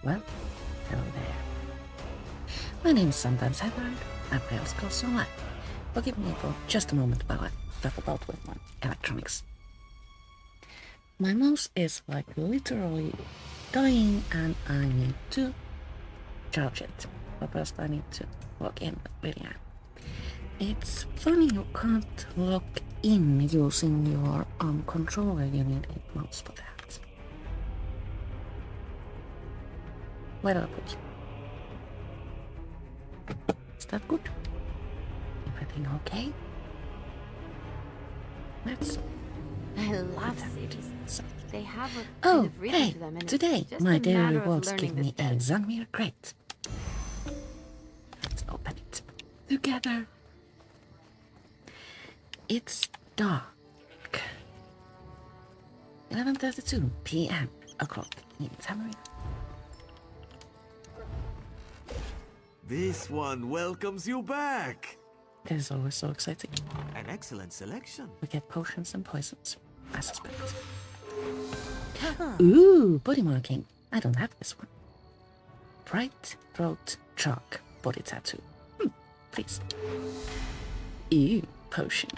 Well, hello there. My name is sometimes Heather, approx close online. Forgive me for just a moment while I talk about with my electronics. My mouse is like literally dying and I need to charge it. But first I need to log in with Lilian. It's funny you can't log in using your controller, you need a mouse for that. Where do I put you? Is that good? Everything okay? Let's... I love cities. They have a kind Oh, of rhythm hey! to them, and Today, it's just my a daily matter of rewards learning give the me a steps. Zanmir crate. Let's open it together. It's dark. 11:32 p.m. o'clock in Tamarind. This one welcomes you back. That is always so exciting. An excellent selection. We get potions and poisons, I suspect. Ooh, body marking. I don't have this one. Bright throat chalk body tattoo. Please. Ew, potion.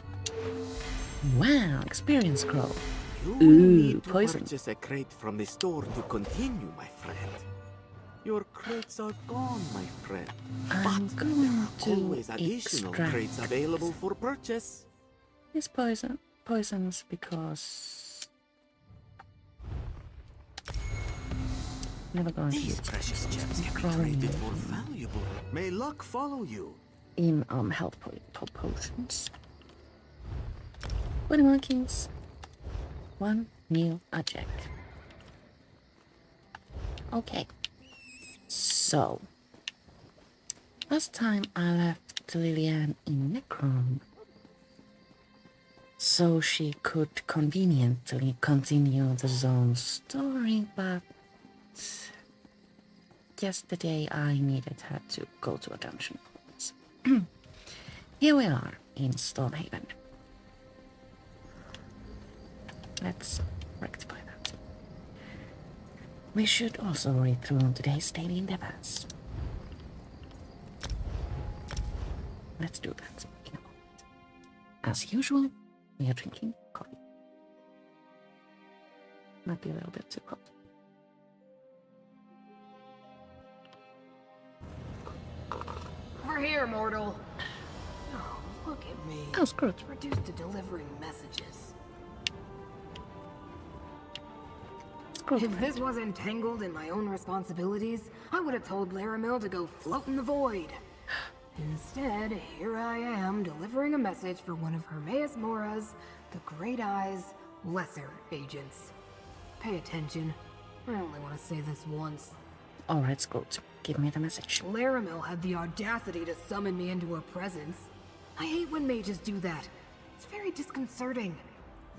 Wow, experience scroll. You will need to poison. purchase a crate from the store to continue, my friend. Your crates are gone, my friend. I'm But going there are to always additional extract crates available for purchase. this poisons because never going to These use precious gems can be Drawing traded for valuable. May luck follow you. in health potions. Body markings. One meal a jack. Okay. So last time I left Lilian in Necrom so she could conveniently continue the zone story, but yesterday I needed her to go to a dungeon. Here we are in Stormhaven. Let's rectify that. We should also read through today's daily endeavors. Let's do that in a moment. As usual, we are drinking coffee. Might be a little bit too hot. We're here, mortal. Oh, look at me. Oh, Scruut. Reduced to delivering messages. Scruut. If this wasn't tangled in my own responsibilities, I would have told Laramil to go float in the void. Instead, here I am delivering a message for one of Hermaeus Mora's, the Great Eye's, lesser agents. Pay attention. I only want to say this once. Alright, Scruut. Give me the message. Laramil had the audacity to summon me into her presence. I hate when mages do that. It's very disconcerting.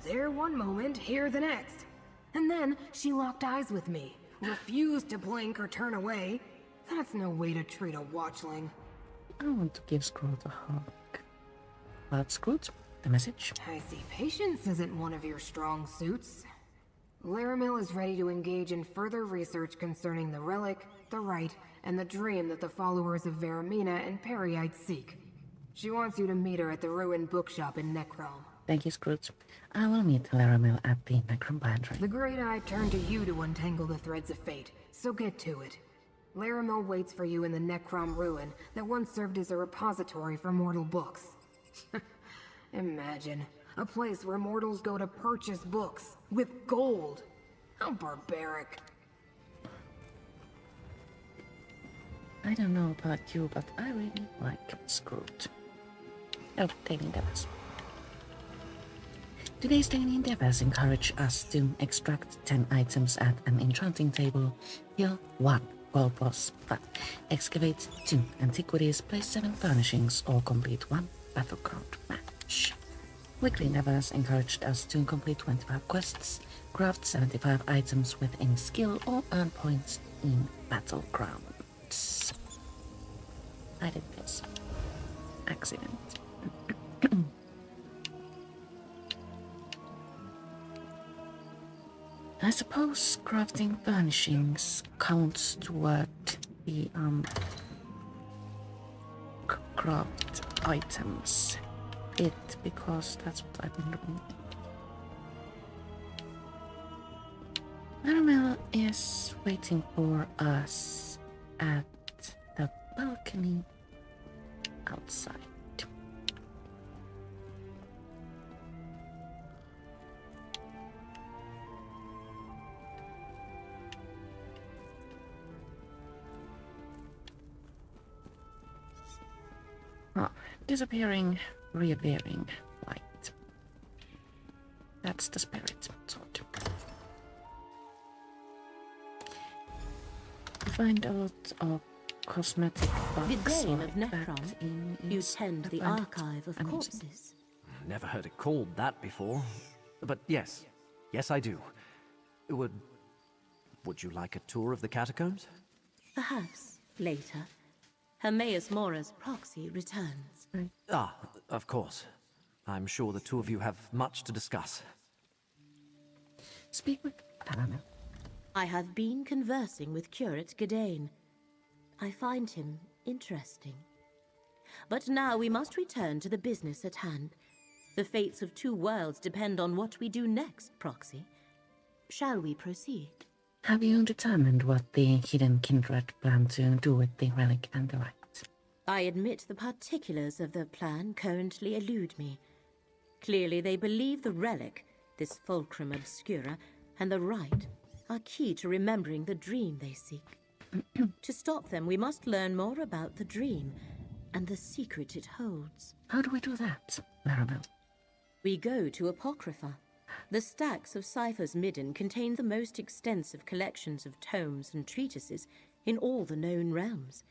There one moment, here the next. And then she locked eyes with me, refused to blink or turn away. That's no way to treat a watchling. I want to give Scruut a hug. But Scruut, the message. I see patience isn't one of your strong suits. Laramil is ready to engage in further research concerning the relic, the rite, and the dream that the followers of Varamina and Periite seek. She wants you to meet her at the ruined bookshop in Necrom. Thank you, Scruut. I will meet Laramil at the Necrom Pantry. The Great Eye turned to you to untangle the threads of fate, so get to it. Laramil waits for you in the Necrom ruin that once served as a repository for mortal books. Imagine, a place where mortals go to purchase books, with gold. How barbaric. I don't know about you, but I really like Scruut. Oh, daily endeavors. Today's daily endeavors encourage us to extract 10 items at an enchanting table, heal 1 world boss, excavate 2 antiquities, place 7 furnishings, or complete 1 battleground match. Weekly endeavors encouraged us to complete 25 quests, craft 75 items with any skill, or earn points in battlegrounds. I did this. Accident. I suppose crafting furnishings counts toward the craft items bit, because that's what I've been doing. Caramel is waiting for us at the balcony outside. Oh, disappearing, reappearing, light. That's the spirit sort. You find a lot of cosmetic The bugs Dame like of Necrom. that in You its tend the abundant archive of amusement. corpses. Never heard it called that before. But yes, I do. Would you like a tour of the catacombs? Perhaps later, Hermaeus Mora's proxy returns. Ah, of course. I'm sure the two of you have much to discuss. Speak with Caramel. I have been conversing with Curate Gadain. I find him interesting. But now we must return to the business at hand. The fates of two worlds depend on what we do next, Proxy. Shall we proceed? Have you determined what the hidden kindred plan to do with the relic and the right? I admit the particulars of the plan currently elude me. Clearly they believe the relic, this fulcrum obscura, and the rite are key to remembering the dream they seek. To stop them, we must learn more about the dream and the secret it holds. How do we do that, Maribel? We go to Apocrypha. The stacks of Cypher's Midden contain the most extensive collections of tomes and treatises in all the known realms.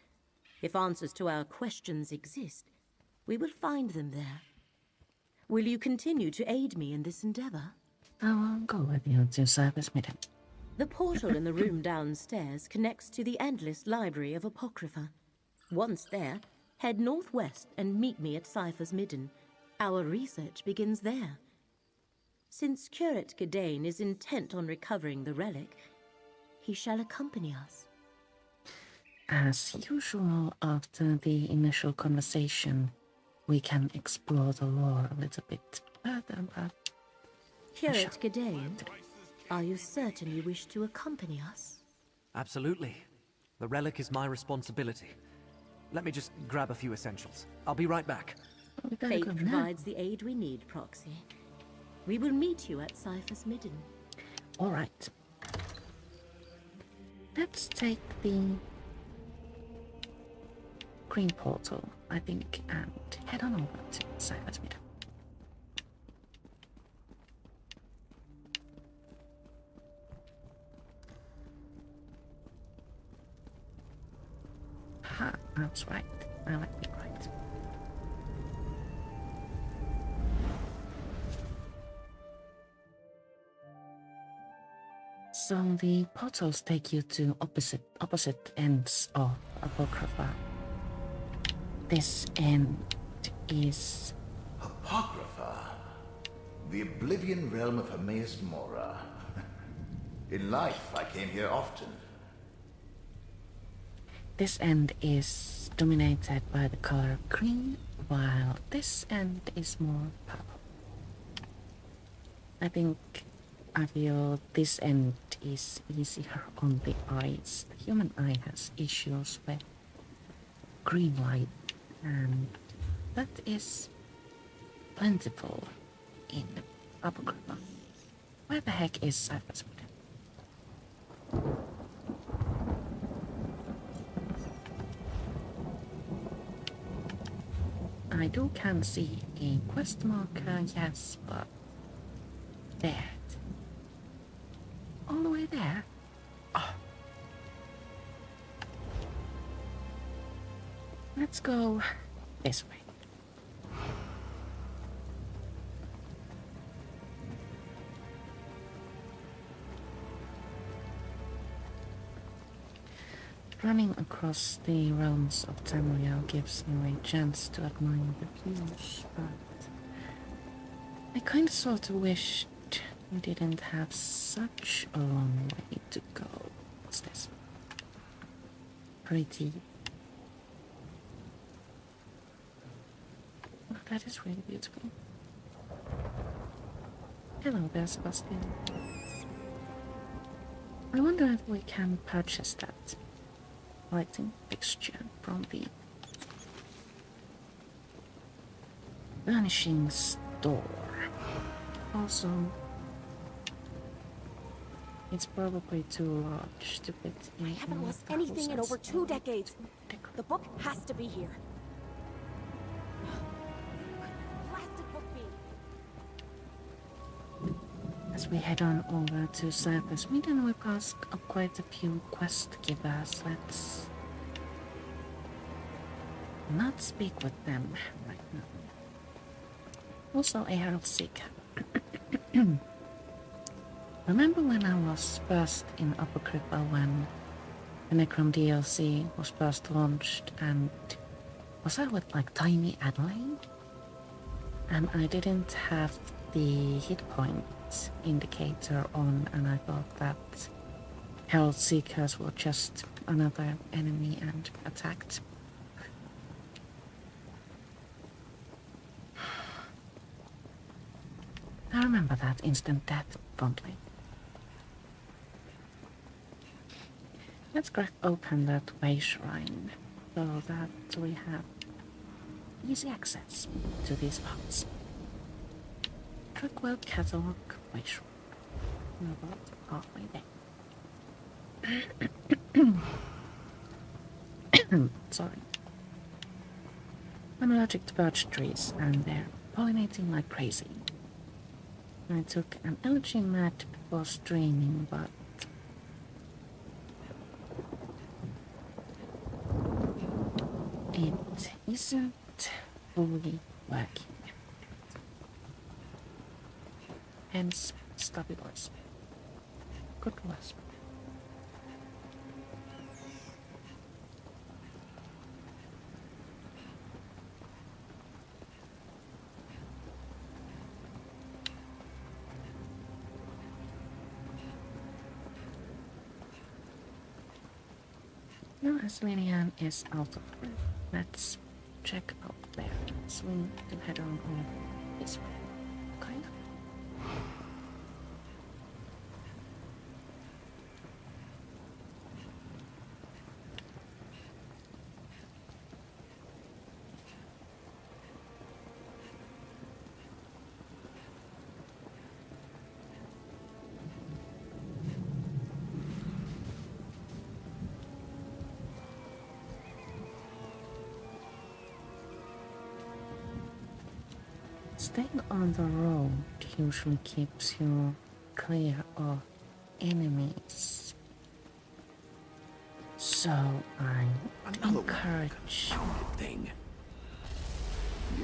If answers to our questions exist, we will find them there. Will you continue to aid me in this endeavor? I will go with you to Cypher's Midden. The portal in the room downstairs connects to the endless library of Apocrypha. Once there, head northwest and meet me at Cypher's Midden. Our research begins there. Since Curate Gadain is intent on recovering the relic, he shall accompany us. As usual, after the initial conversation, we can explore the lore a little bit further, but... Curate Gadain, are you certain you wish to accompany us? Absolutely. The relic is my responsibility. Let me just grab a few essentials. I'll be right back. We better Fate go now. provides the aid we need, Proxy. We will meet you at Cypher's Midden. All right. Let's take the green portal, I think, and head on over to Cypher's Midden. Ha, I was right. I like being right. So the portals take you to opposite ends of Apocrypha. This end is Apocrypha, the oblivion realm of Hermaeus Mora. In life, I came here often. this end is dominated by the color green, while this end is more purple. I feel this end is easier on the eyes. The human eye has issues with green light, and that is plentiful in Apocrypha. Where the heck is Cypher's Midden? I can see a quest marker, yes, but there. All the way there? Oh. Let's go this way. Running across the realms of Tamriel gives you a chance to admire the views, but I kinda sorta wished We didn't have such a long way to go. What's this? Pretty. Oh, that is really beautiful. Hello there, Sebastian. I wonder if we can purchase that lighting fixture from the Vanishing Store. Also, it's probably too large to fit in. I haven't lost anything in over 2 decades. The book has to be here. Blasted book bee. As we head on over to Cyprus, we then will ask quite a few quest givers. Let's not speak with them right now. Also, a Herald Seeker. Remember when I was first in Apocrypha when the Necrom DLC was first launched, and was I with like Tiny Adelaide? And I didn't have the hit point indicator on, and I thought that Herald Seekers were just another enemy and attacked. I remember that instant death fondly. Let's crack open that way shrine so that we have easy access to these parts. Trickwell Catalog way shrine. We're about halfway there. Sorry. I'm allergic to birch trees and they're pollinating like crazy. I took an allergy mat before streaming, but it isn't fully working. Hence, stuffy voice. Good voice. No, Aslinian is out of breath. Let's check out there. Swing to head on over this way. Okay? Staying on the road usually keeps you clear of enemies. So I encourage thing.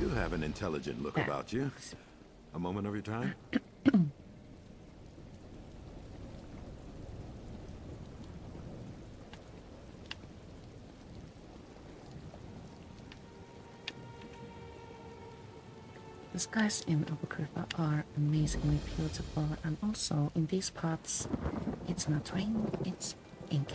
You have an intelligent look about you. A moment of your time? The skies in Apocrypha are amazingly beautiful, and also in these parts it's not rain, it's ink.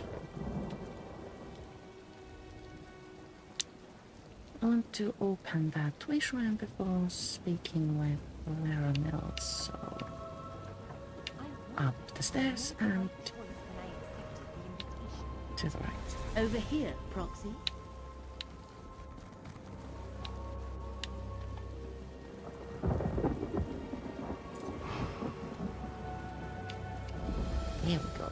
I want to open that way shrine before speaking with Laramel, so up the stairs and to the right. Over here, Proxy. Here we go.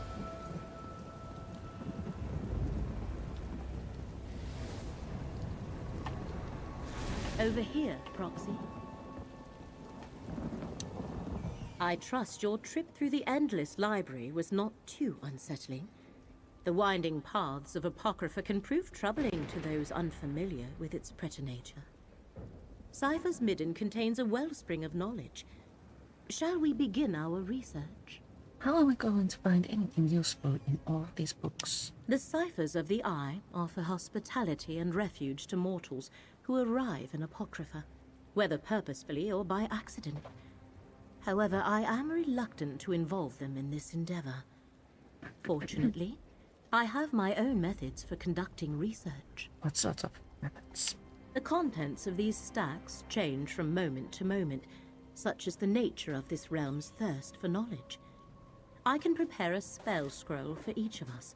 Over here, Proxy. I trust your trip through the Endless Library was not too unsettling. The winding paths of Apocrypha can prove troubling to those unfamiliar with its preternature. Cypher's Midden contains a wellspring of knowledge. Shall we begin our research? How are we going to find anything useful in all of these books? The Ciphers of the Eye offer hospitality and refuge to mortals who arrive in Apocrypha, whether purposefully or by accident. However, I am reluctant to involve them in this endeavor. Fortunately, I have my own methods for conducting research. What sort of methods? The contents of these stacks change from moment to moment, such as the nature of this realm's thirst for knowledge. I can prepare a spell scroll for each of us.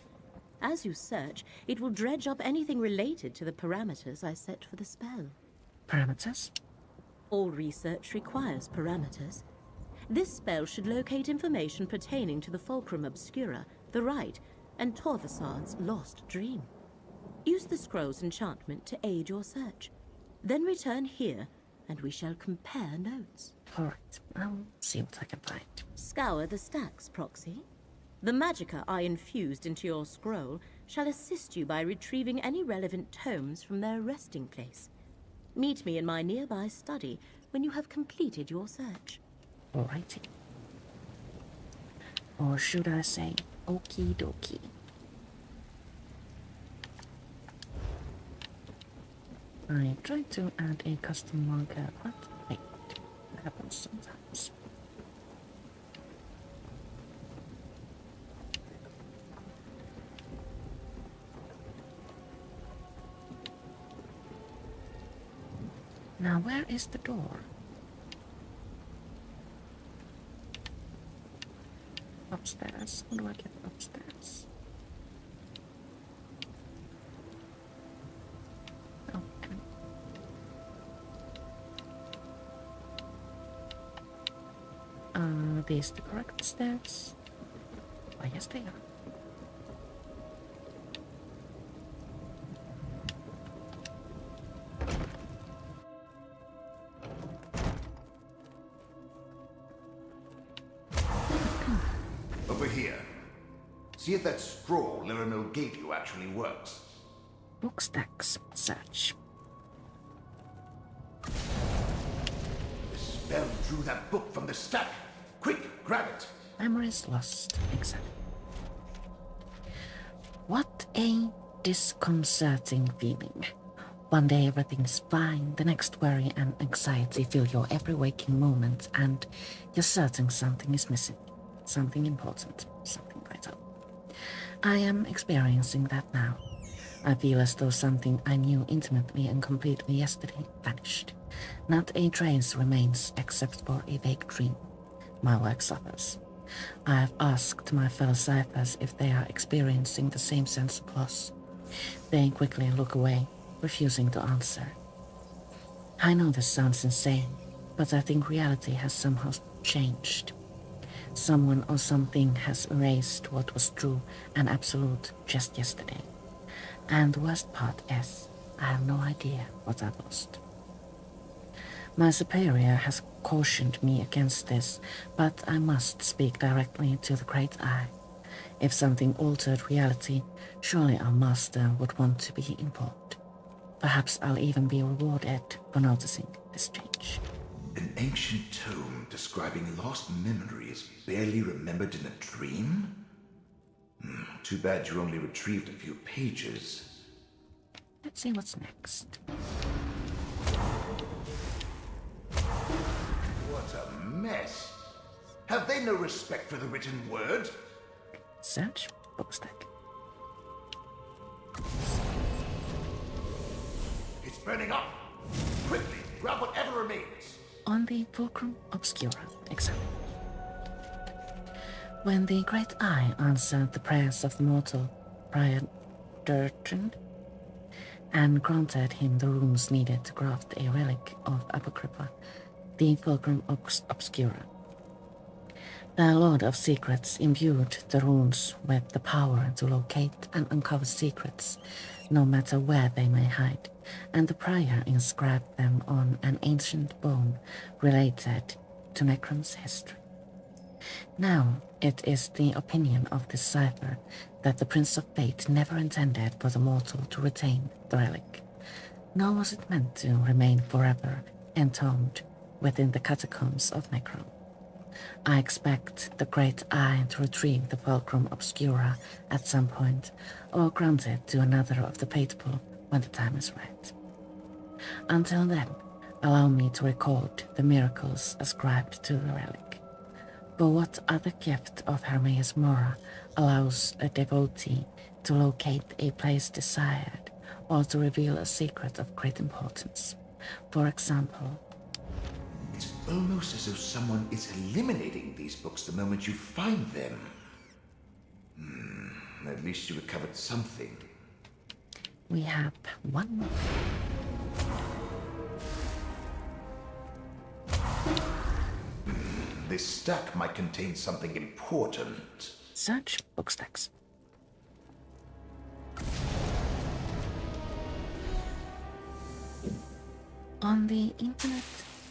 As you search, it will dredge up anything related to the parameters I set for the spell. Parameters? All research requires parameters. This spell should locate information pertaining to the Fulcrum Obscura, the Rite, and Torvasard's lost dream. Use the scroll's enchantment to aid your search. Then return here, and we shall compare notes. Alright, I'll see what I can find. Scour the stacks, Proxy. The magicka I infused into your scroll shall assist you by retrieving any relevant tomes from their resting place. Meet me in my nearby study when you have completed your search. Alrighty. Or should I say, okie dokie. I tried to add a custom marker, but wait, it happens sometimes. Now, where is the door? Upstairs. How do I get upstairs? Okay. Are these the correct stairs? Why, yes, they are. Over here. See if that scroll Laramil gave you actually works. Book stacks. Search. The spell drew that book from the stack. Quick, grab it. Memories lost. Exactly. What a disconcerting feeling. One day everything's fine, the next worry and anxiety fill your every waking moment, and you're certain something is missing. Something important, something vital. I am experiencing that now. I feel as though something I knew intimately and completely yesterday vanished. Not a trace remains except for a vague dream. My work suffers. I have asked my fellow ciphers if they are experiencing the same sense of loss. They quickly look away, refusing to answer. I know this sounds insane, but I think reality has somehow changed. Someone or something has erased what was true and absolute just yesterday. And the worst part is, I have no idea what I've lost. My superior has cautioned me against this, but I must speak directly to the Great Eye. If something altered reality, surely our master would want to be involved. Perhaps I'll even be rewarded for noticing this change. An ancient tome describing lost memories barely remembered in a dream? Too bad you only retrieved a few pages. Let's see what's next. What a mess. Have they no respect for the written word? Search bookstack. It's burning up. Quickly, grab whatever remains. On the Fulcrum Obscura exam. When the Great Eye answered the prayers of the mortal Prior Durchin and granted him the runes needed to craft a relic of Apocrypha, the Fulcrum Obscura, the Lord of Secrets imbued the runes with the power to locate and uncover secrets, no matter where they may hide, and the prior inscribed them on an ancient bone related to Necrom's history. Now, it is the opinion of this cipher that the Prince of Fate never intended for the mortal to retain the relic, nor was it meant to remain forever entombed within the catacombs of Necrom. I expect the Great Eye to retrieve the Fulcrum Obscura at some point, or grant it to another of the faithful when the time is right. Until then, allow me to record the miracles ascribed to the relic. But what other gift of Hermaeus Mora allows a devotee to locate a place desired or to reveal a secret of great importance? For example, It's almost as though someone is eliminating these books the moment you find them. At least you recovered something. we have one more. This stack might contain something important. Search book stacks. On the Infinite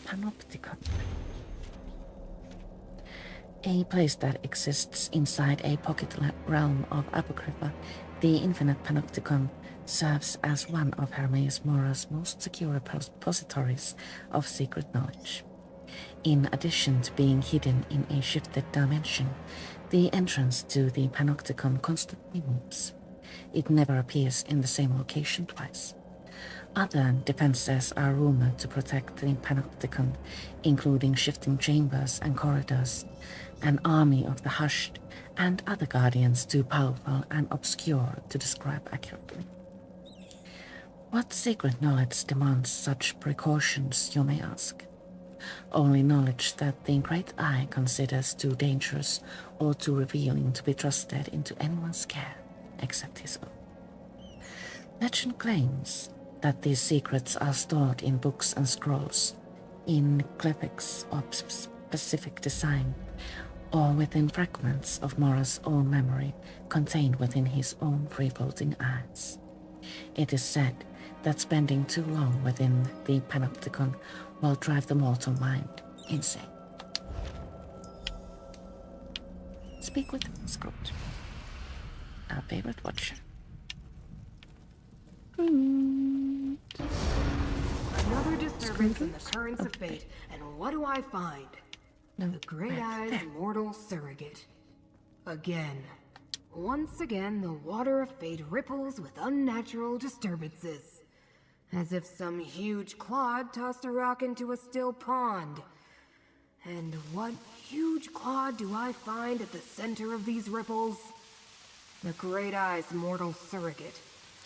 Panopticon, a place that exists inside a pocket realm of Apocrypha, the Infinite Panopticon serves as one of Hermaeus Mora's most secure repositories of secret knowledge. In addition to being hidden in a shifted dimension, the entrance to the Panopticon constantly moves. It never appears in the same location twice. Other defenses are rumored to protect the Panopticon, including shifting chambers and corridors, an army of the hushed, and other guardians too powerful and obscure to describe accurately. What secret knowledge demands such precautions, you may ask? Only knowledge that the Great Eye considers too dangerous or too revealing to be trusted into anyone's care, except his own. Legend claims that these secrets are stored in books and scrolls, in glyphics of specific design, or within fragments of Mora's own memory contained within his own free-floating eyes. It is said that spending too long within the Panopticon will drive the mortal mind insane. Speak with Scruut, our favorite watcher. Another disturbance in the currents of fate, and what do I find? The Great Eye's mortal surrogate. Again. Once again, the water of fate ripples with unnatural disturbances. As if some huge clod tossed a rock into a still pond. And what huge clod do I find at the center of these ripples? The Great Eye's mortal surrogate.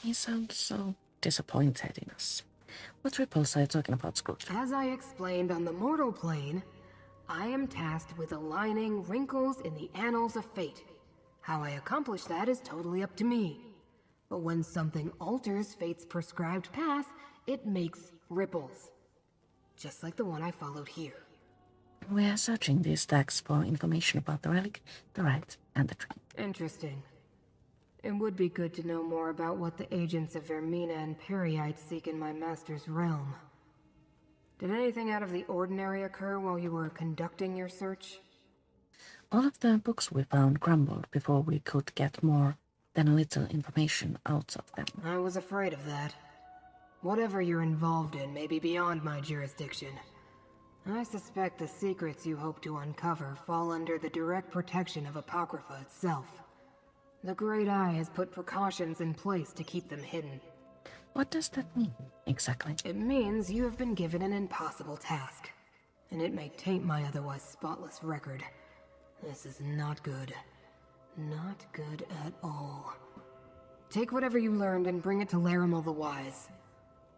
He sounds so disappointed in us. What ripples are you talking about, Scruut? As I explained on the mortal plane, I am tasked with aligning wrinkles in the annals of fate. How I accomplish that is totally up to me. But when something alters fate's prescribed path, it makes ripples. Just like the one I followed here. We are searching these stacks for information about the relic, the rite, and the tree. Interesting. It would be good to know more about what the agents of Vermina and Periite seek in my master's realm. Did anything out of the ordinary occur while you were conducting your search? All of the books we found crumbled before we could get more than a little information out of them. I was afraid of that. Whatever you're involved in may be beyond my jurisdiction. I suspect the secrets you hope to uncover fall under the direct protection of Apocrypha itself. The Great Eye has put precautions in place to keep them hidden. What does that mean, exactly? It means you have been given an impossible task, and it may taint my otherwise spotless record. This is not good. Not good at all. Take whatever you learned and bring it to Larimel the Wise.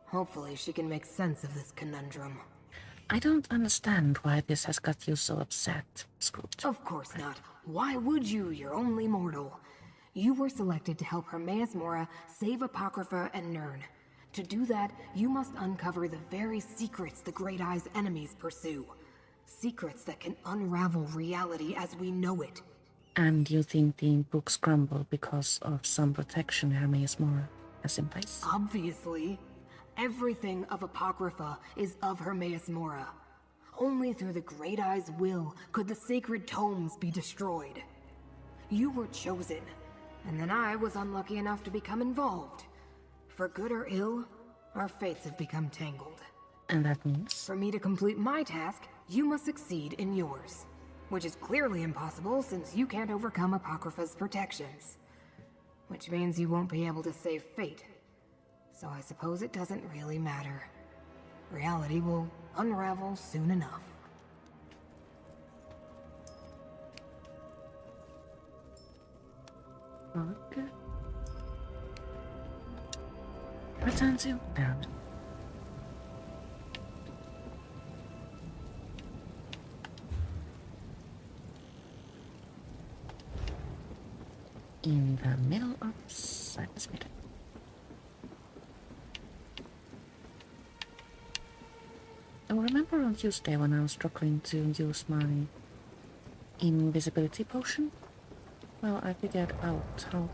Hopefully she can make sense of this conundrum. I don't understand why this has got you so upset, Scruut. Of course not. Why would you? You're only mortal. You were selected to help Hermaeus Mora save Apocrypha and Nirn. To do that, you must uncover the very secrets the Great Eye's enemies pursue. Secrets that can unravel reality as we know it. And you think the books crumble because of some protection Hermaeus Mora has in place? Obviously. Everything of Apocrypha is of Hermaeus Mora. Only through the Great Eye's will could the sacred tomes be destroyed. You were chosen, and then I was unlucky enough to become involved. For good or ill, our fates have become tangled. And that means? For me to complete my task, you must succeed in yours. Which is clearly impossible since you can't overcome Apocrypha's protections. Which means you won't be able to save fate. So I suppose it doesn't really matter. Reality will unravel soon enough. Okay. Return to Baron. In the middle of Cypress Meadow. I remember on Tuesday when I was struggling to use my invisibility potion. Well, I figured out how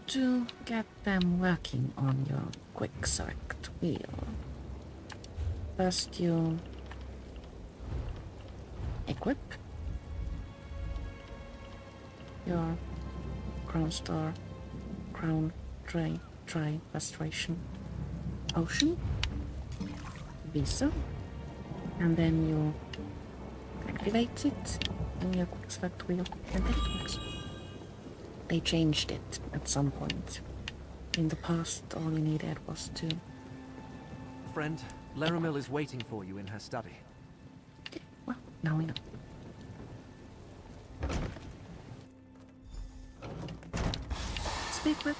to get them working on your quick select wheel. First you equip your crown dry restoration potion, ESO, and then you activate it in your quick select wheel, and then it works. They changed it at some point. In the past, all you needed was to... Friend, Laramil is waiting for you in her study. Well, now we know. Speak with...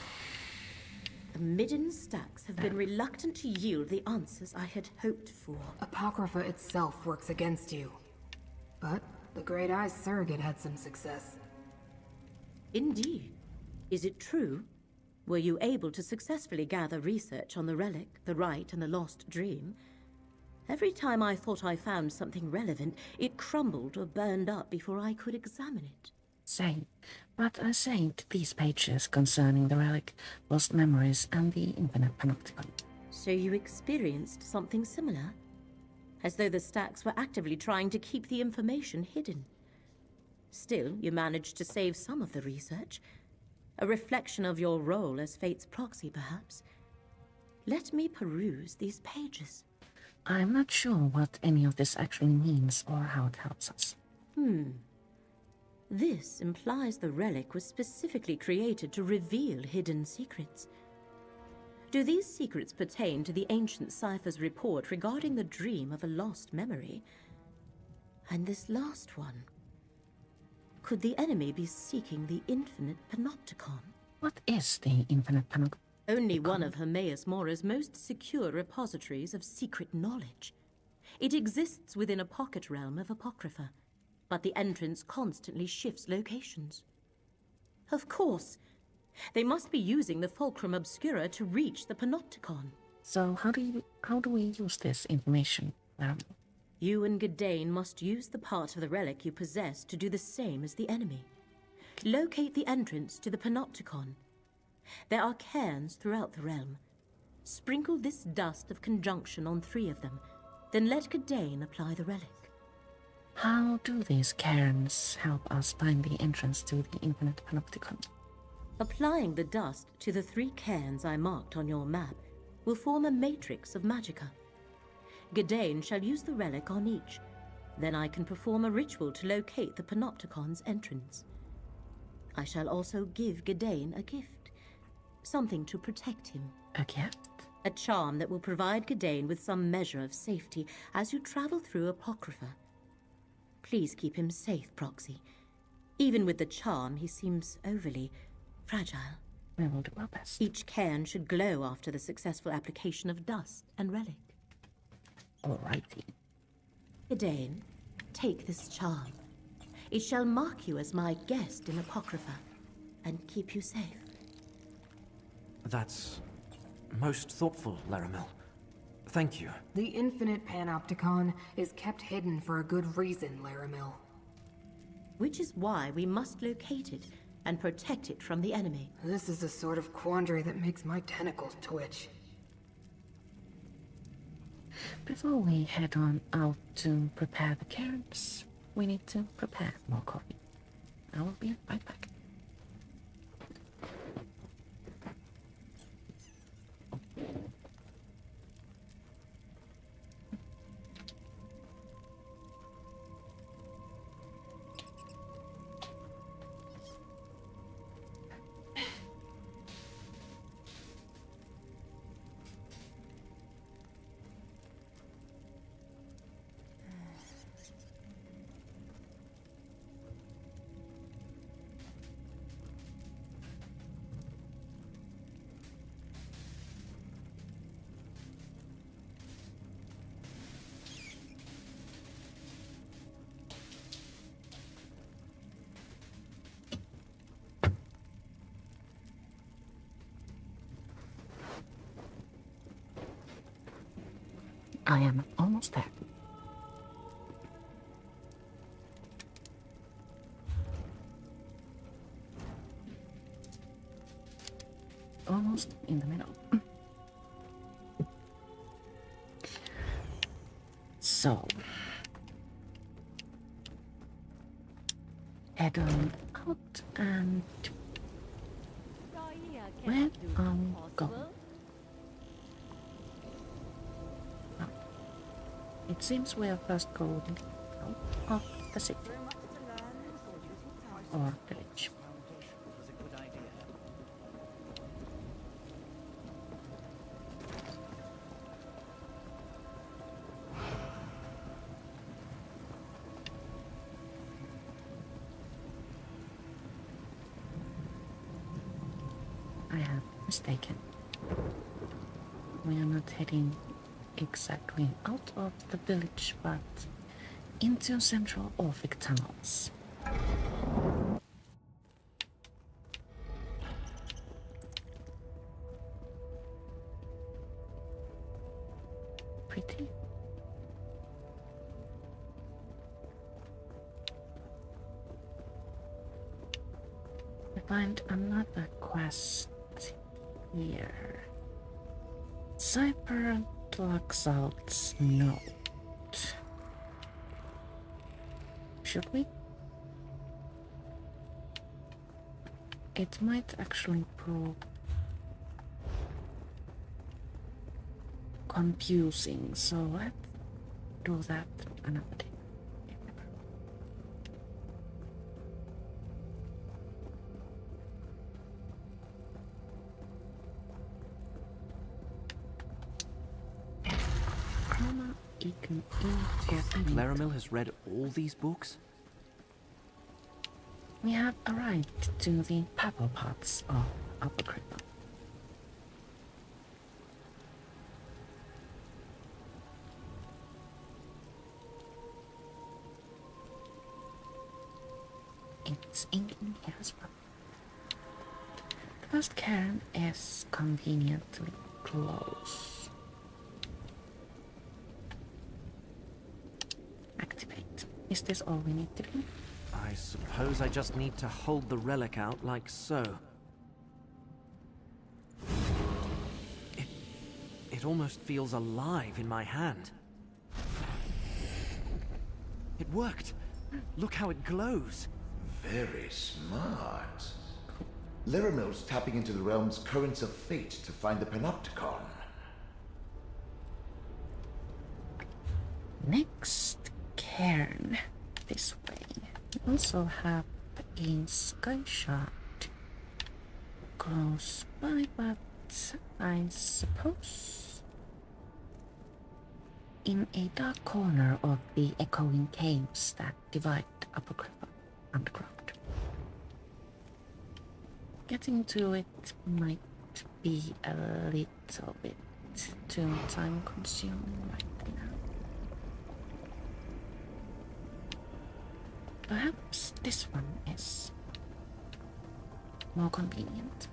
The Midden stacks have been reluctant to yield the answers I had hoped for. Apocrypha itself works against you. But the Great Eye's surrogate had some success. Indeed. Is it true? Were you able to successfully gather research on the relic, the rite, and the lost dream? Every time I thought I found something relevant, it crumbled or burned up before I could examine it. Same. But I saved these pages concerning the relic, lost memories, and the infinite panopticon. So you experienced something similar? As though the stacks were actively trying to keep the information hidden. Still, you managed to save some of the research. A reflection of your role as Fate's proxy, perhaps. Let me peruse these pages. I'm not sure what any of this actually means or how it helps us. This implies the relic was specifically created to reveal hidden secrets. Do these secrets pertain to the ancient cipher's report regarding the dream of a lost memory? And this last one? Could the enemy be seeking the infinite panopticon? What is the infinite panopticon? Only one of Hermaeus Mora's most secure repositories of secret knowledge. It exists within a pocket realm of Apocrypha, but the entrance constantly shifts locations. Of course! They must be using the Fulcrum Obscura to reach the Panopticon. So how do we use this information, Laramil? You and Gadain must use the part of the relic you possess to do the same as the enemy. Locate the entrance to the Panopticon. There are cairns throughout the realm. Sprinkle this dust of conjunction on 3 of them, then let Gadain apply the relic. How do these cairns help us find the entrance to the infinite panopticon? Applying the dust to the 3 cairns I marked on your map will form a matrix of magicka. Gadain shall use the relic on each. Then I can perform a ritual to locate the Panopticon's entrance. I shall also give Gadain a gift. Something to protect him. A gift? A charm that will provide Gadain with some measure of safety as you travel through Apocrypha. Please keep him safe, Proxy. Even with the charm, he seems overly fragile. We will do our best. Each cairn should glow after the successful application of dust and relic. Alrighty. Gadain, take this charm. It shall mark you as my guest in Apocrypha and keep you safe. That's most thoughtful, Laramil. Thank you. The infinite panopticon is kept hidden for a good reason, Laramil. Which is why we must locate it and protect it from the enemy. This is the sort of quandary that makes my tentacles twitch. Before we head on out to prepare the cairns, we need to prepare more coffee. I will be right back. I am almost there. Almost in the middle. So, head on out and where are we going? Oh. It seems we are first going out of the city or village. I have mistaken. We are not heading exactly out of the village, but into central Orphic tunnels. Pretty. We find another quest here. Cypher Dlaxalt's note. Should we? It might actually prove confusing, so let's do that another day. Laramil has read all these books? We have arrived to the purple parts of Apocrypha. It's ink in here as well. The first cairn is conveniently close. Activate. Is this all we need to do? I suppose I just need to hold the relic out like so. It almost feels alive in my hand. It worked! Look how it glows! Very smart. Laramil's tapping into the realm's currents of fate to find the Panopticon. Next cairn. This way. We also have a sky shard close by, but I suppose in a dark corner of the echoing caves that divide Apocrypha underground. Getting to it might be a little bit too time consuming right now. Perhaps this one is more convenient.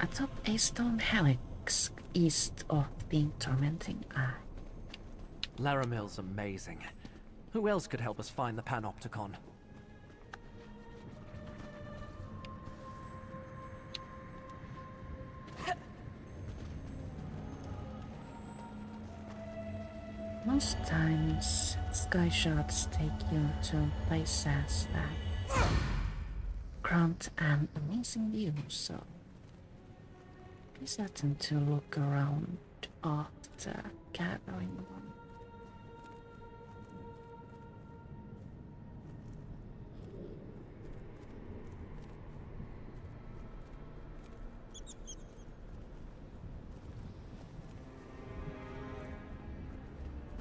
Atop a stone helix east of the tormenting eye. Laramil's amazing. Who else could help us find the Panopticon? Most times, sky shards take you to places that grant an amazing view, so be certain to look around after gathering one.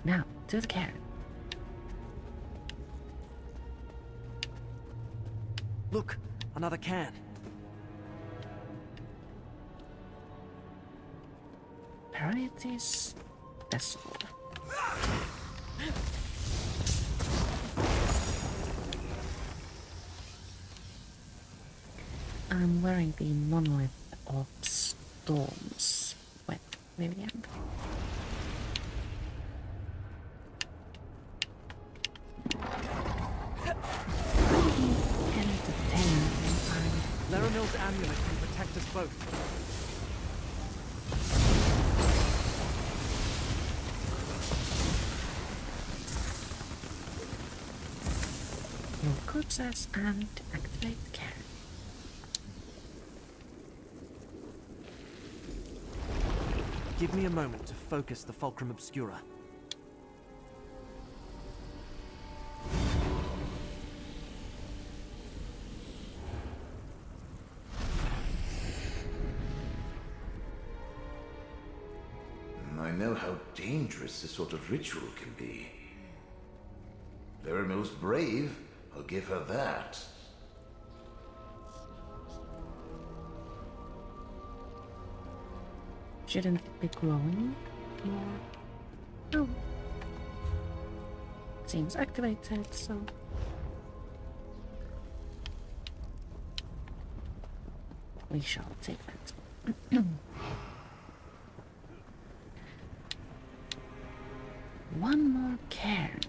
Now, to the cairn. Look, another can. Priorities vessel. I'm wearing the monolith of storms with Vivian. Laramil's amulet can protect us both. Move corpses and activate cairn. Give me a moment to focus the Fulcrum Obscura. I know how dangerous this sort of ritual can be. Laramil's brave, I'll give her that. Shouldn't it be glowing? Or... oh. Seems activated, so... we shall take that. One more cairn.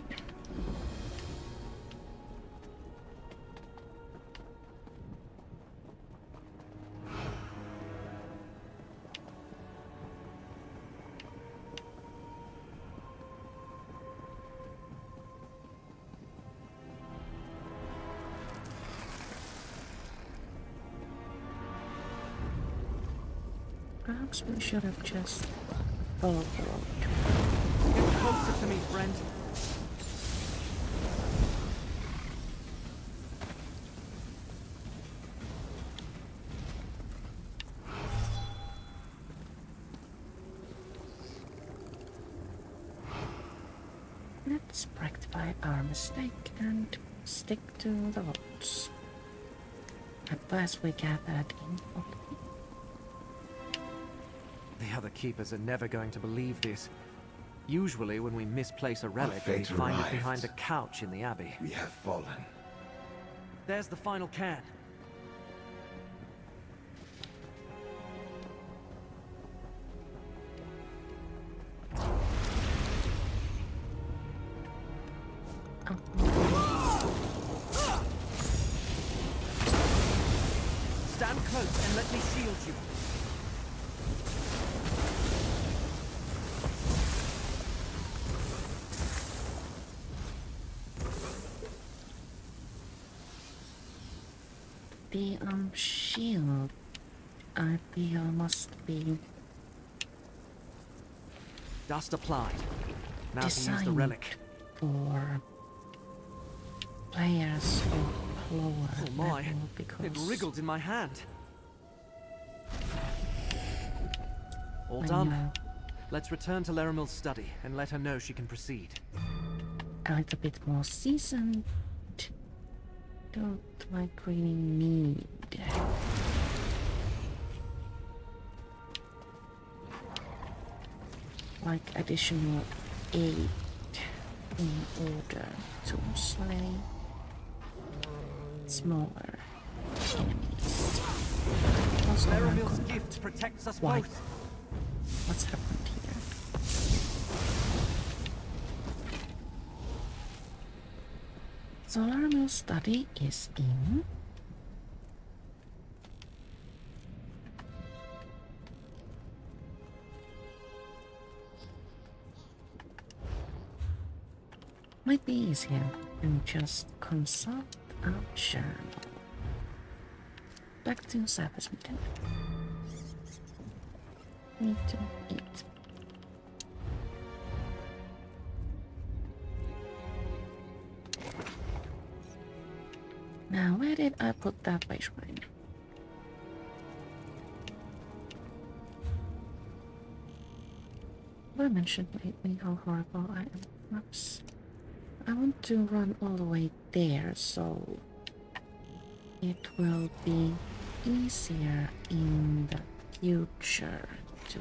Perhaps we should have just followed the road. Get closer to me, friend. Let's rectify our mistake and stick to the roads. At last we gathered in Oblivion. The other keepers are never going to believe this. Usually when we misplace a relic, we fate find it arrived. behind a couch in the abbey. We have fallen. There's the final cairn. Stand close and let me shield you. The shield, I feel, must be Dust applied. Now to use the designed relic. for players of lower Oh my, level because it wriggled in my hand. All I done. know Let's return to Laramil's study and let her know she can proceed. a little bit more seasoned. Don't like really need. Like additional aid in order to slay smaller enemies. Also, Laramil's gift protects us Why? both. what's happened here? So Laramil's study is in. Might be easier and just consult our journal. Back to service meeting. Need to eat. Now, where did I put that base shrine? Have I mentioned lately how horrible I am? Perhaps I want to run all the way there, so it will be easier in the future to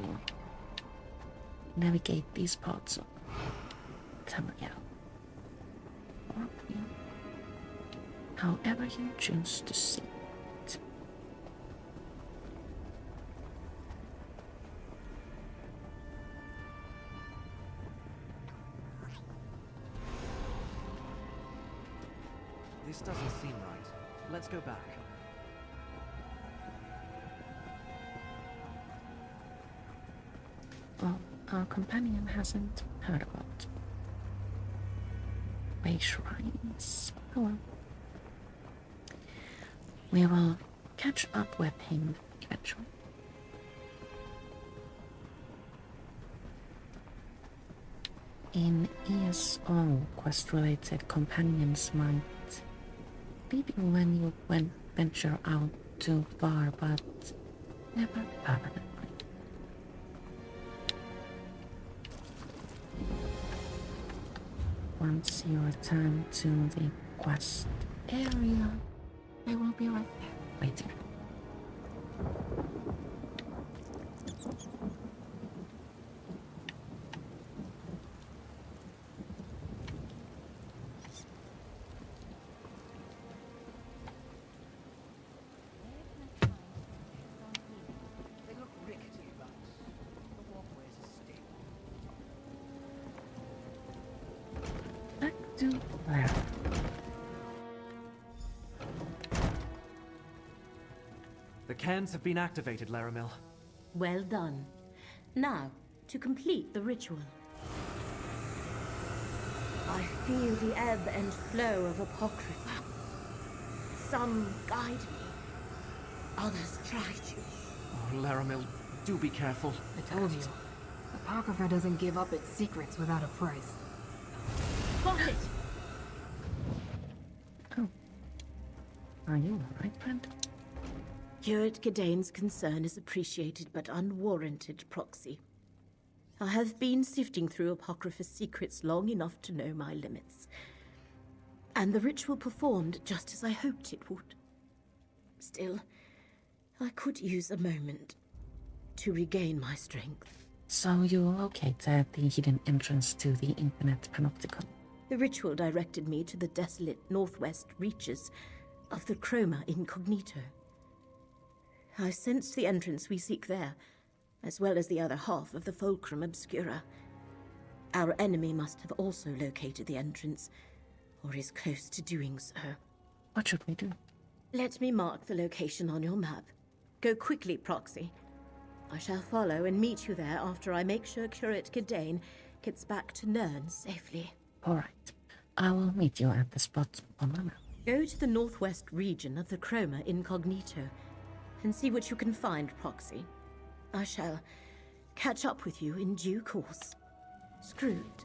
navigate these parts of Tamriel. Or however you choose to see it. This doesn't seem right. Let's go back. Well, our companion hasn't heard about way shrines. Oh well. We will catch up with him eventually. In ESO, quest-related companions might leave you when you venture out too far, but never permanently. Once you return to the quest area, they will be right there, waiting. They look rickety, but the walkways are stable. Back to where? The cairns have been activated, Laramil. Well done. Now, to complete the ritual. I feel the ebb and flow of Apocrypha. Some guide me, others try to. Oh, Laramil, do be careful. I told you. Apocrypha doesn't give up its secrets without a price. Got it! Oh. Are you alright, friend? Curate Gidane's concern is appreciated but unwarranted, Proxy. I have been sifting through Apocrypha's secrets long enough to know my limits. And the ritual performed just as I hoped it would. Still, I could use a moment to regain my strength. So you located the hidden entrance to the Infinite Panopticon. The ritual directed me to the desolate northwest reaches of the Chroma Incognito. I sensed the entrance we seek there, as well as the other half of the Fulcrum Obscura. Our enemy must have also located the entrance, or is close to doing so. What should we do? Let me mark the location on your map. Go quickly, Proxy. I shall follow and meet you there after I make sure Curate Gidane gets back to Nern safely. Alright. I will meet you at the spot on my map. Go to the northwest region of the Chroma Incognito and see what you can find, Proxy. I shall catch up with you in due course. Scruut,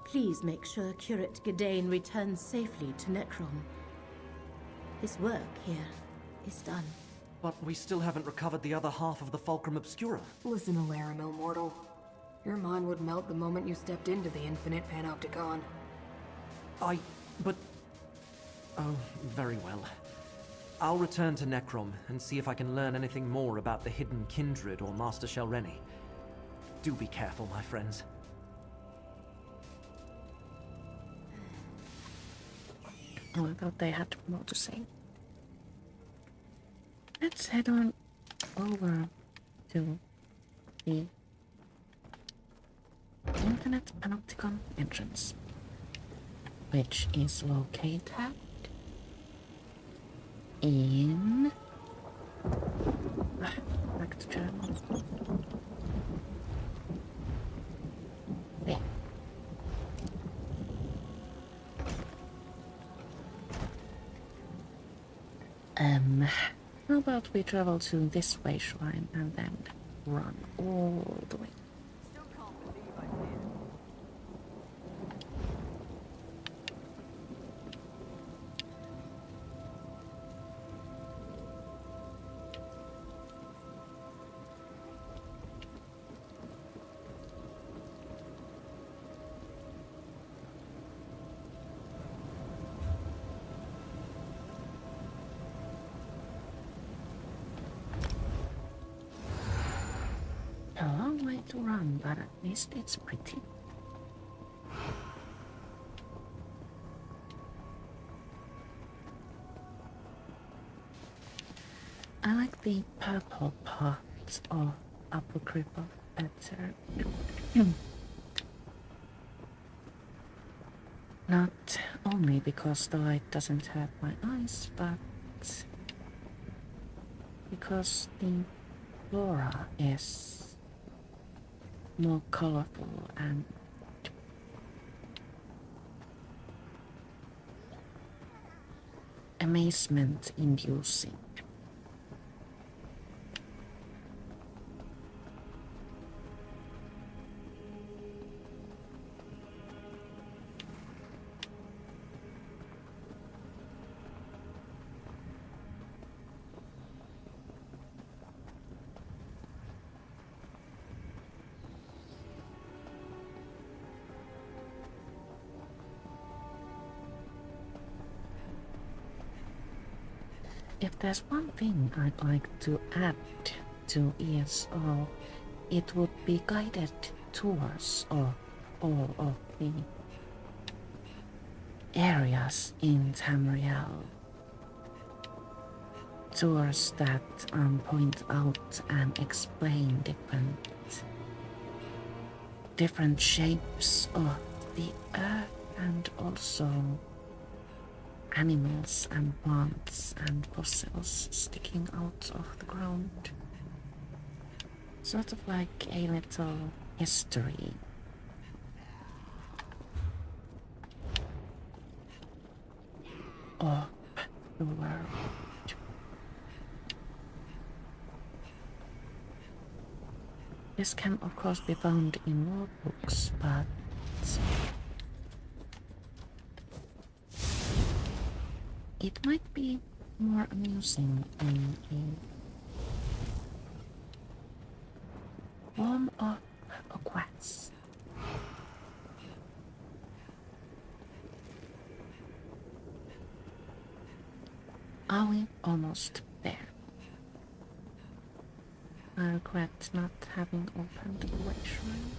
please make sure Curate Gidane returns safely to Necrom. His work here is done. But we still haven't recovered the other half of the Fulcrum Obscura. Listen to Laramil, mortal. Your mind would melt the moment you stepped into the Infinite Panopticon. But... Oh, very well. I'll return to Necrom and see if I can learn anything more about the hidden Kindred or Master Shelreni. Do be careful, my friends. Oh, I thought they had more to say. Let's head on over to the Infinite Panopticon entrance, which is located in... back to German. There. How about we travel to this way shrine and then run all the way? Still can't believe I'm here. A long way to run, but at least it's pretty. I like the purple parts of Apocrypha better. Not only because the light doesn't hurt my eyes, but because the flora is more colorful and amazement inducing. If there's one thing I'd like to add to ESO, it would be guided tours of all of the areas in Tamriel. Tours that point out and explain different shapes of the earth, and also animals and plants and fossils sticking out of the ground. Sort of like a little history. Of the world. This can of course be found in lore books, but it might be more amusing in a form of a quest. Are we almost there? I regret not having opened the way shrine.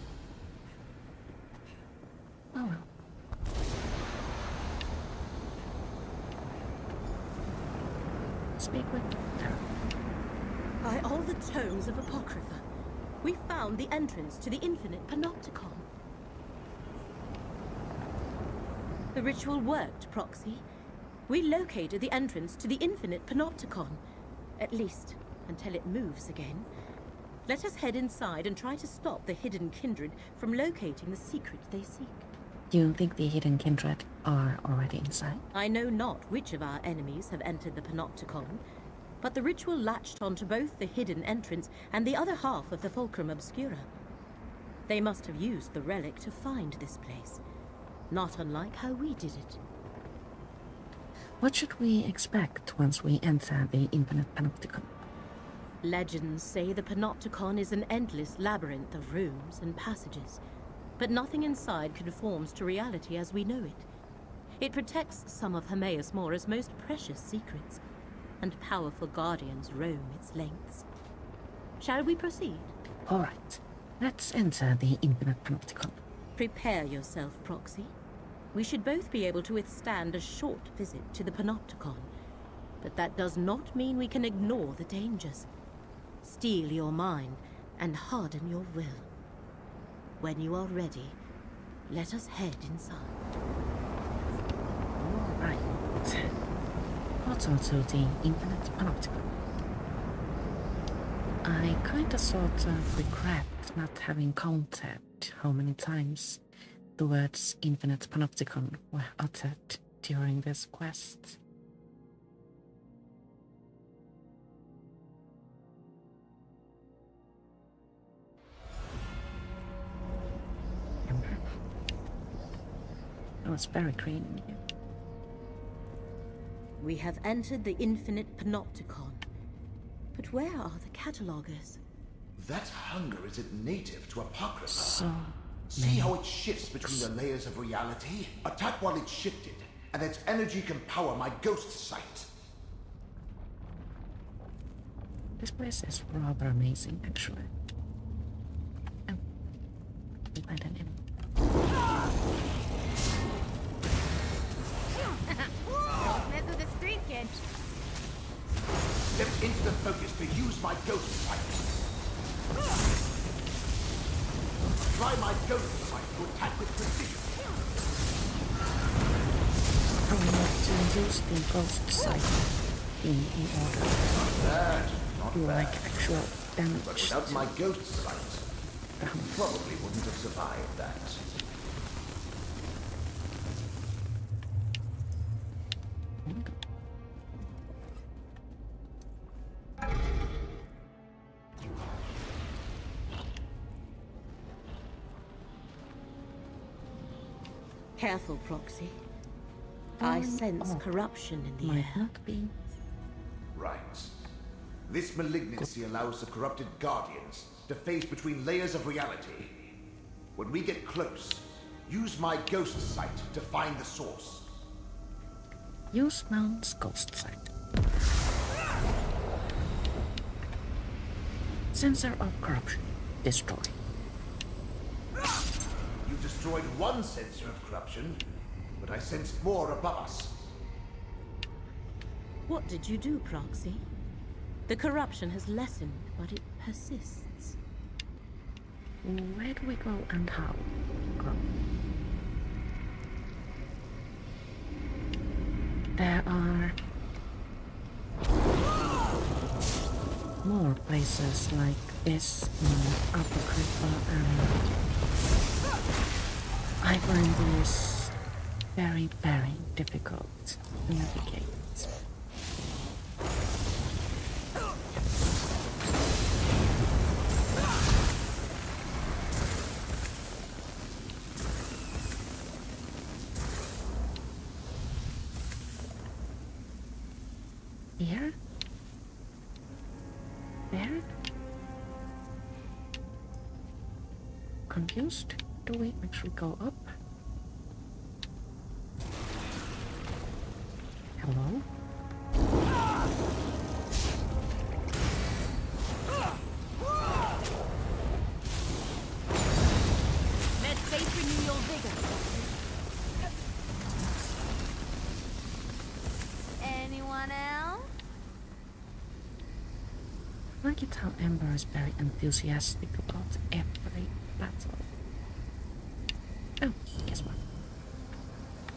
Oh well. Speak with her. By all the tomes of Apocrypha, we found the entrance to the infinite panopticon. The ritual worked, Proxy. We located the entrance to the infinite panopticon. At least, until it moves again. Let us head inside and try to stop the hidden kindred from locating the secret they seek. Do you think the hidden kindred are already inside? I know not which of our enemies have entered the panopticon, but the ritual latched onto both the hidden entrance and the other half of the Fulcrum Obscura. They must have used the relic to find this place, not unlike how we did it. What should we expect once we enter the infinite panopticon? Legends say the panopticon is an endless labyrinth of rooms and passages, but nothing inside conforms to reality as we know it. It protects some of Hermaeus Mora's most precious secrets, and powerful guardians roam its lengths. Shall we proceed? All right, let's enter the infinite panopticon. Prepare yourself, Proxy. We should both be able to withstand a short visit to the panopticon, but that does not mean we can ignore the dangers. Steel your mind and harden your will. When you are ready, let us head inside. All right. Portal to the infinite panopticon. I kinda sort of regret not having counted how many times the words infinite panopticon were uttered during this quest. It was very green in here. We have entered the infinite panopticon. But where are the catalogers? That hunger isn't native to Apocrypha. So See how it shifts between the layers of reality? Attack while it's shifted, and its energy can power my ghost sight. this place is rather amazing, actually. Oh, we find an enemy. Don't mess with the street kid. Step into the focus to use my ghost sight. Try my ghost sight to attack with precision. I will not use the ghost sight in order to do like actual damage. But without my ghost sight, you probably wouldn't have survived that. Careful, Proxy. I sense corruption in the Might air. not be. Right. This malignancy allows the corrupted Guardians to phase between layers of reality. When we get close, use my ghost sight to find the source. Use Mount's ghost sight. Sensor of corruption. Destroy. You destroyed one sensor of corruption, but I sensed more above us. What did you do, Proxy? The corruption has lessened, but it persists. Where do we go and how? Go. There are more places like this in Apocrypha, and I find these very, very difficult to navigate. Here? There? Confused? Do we actually go up? Hello? Med safe renew your vigor. Anyone else? I like it how Ember is very enthusiastic about every battle. Oh, guess what?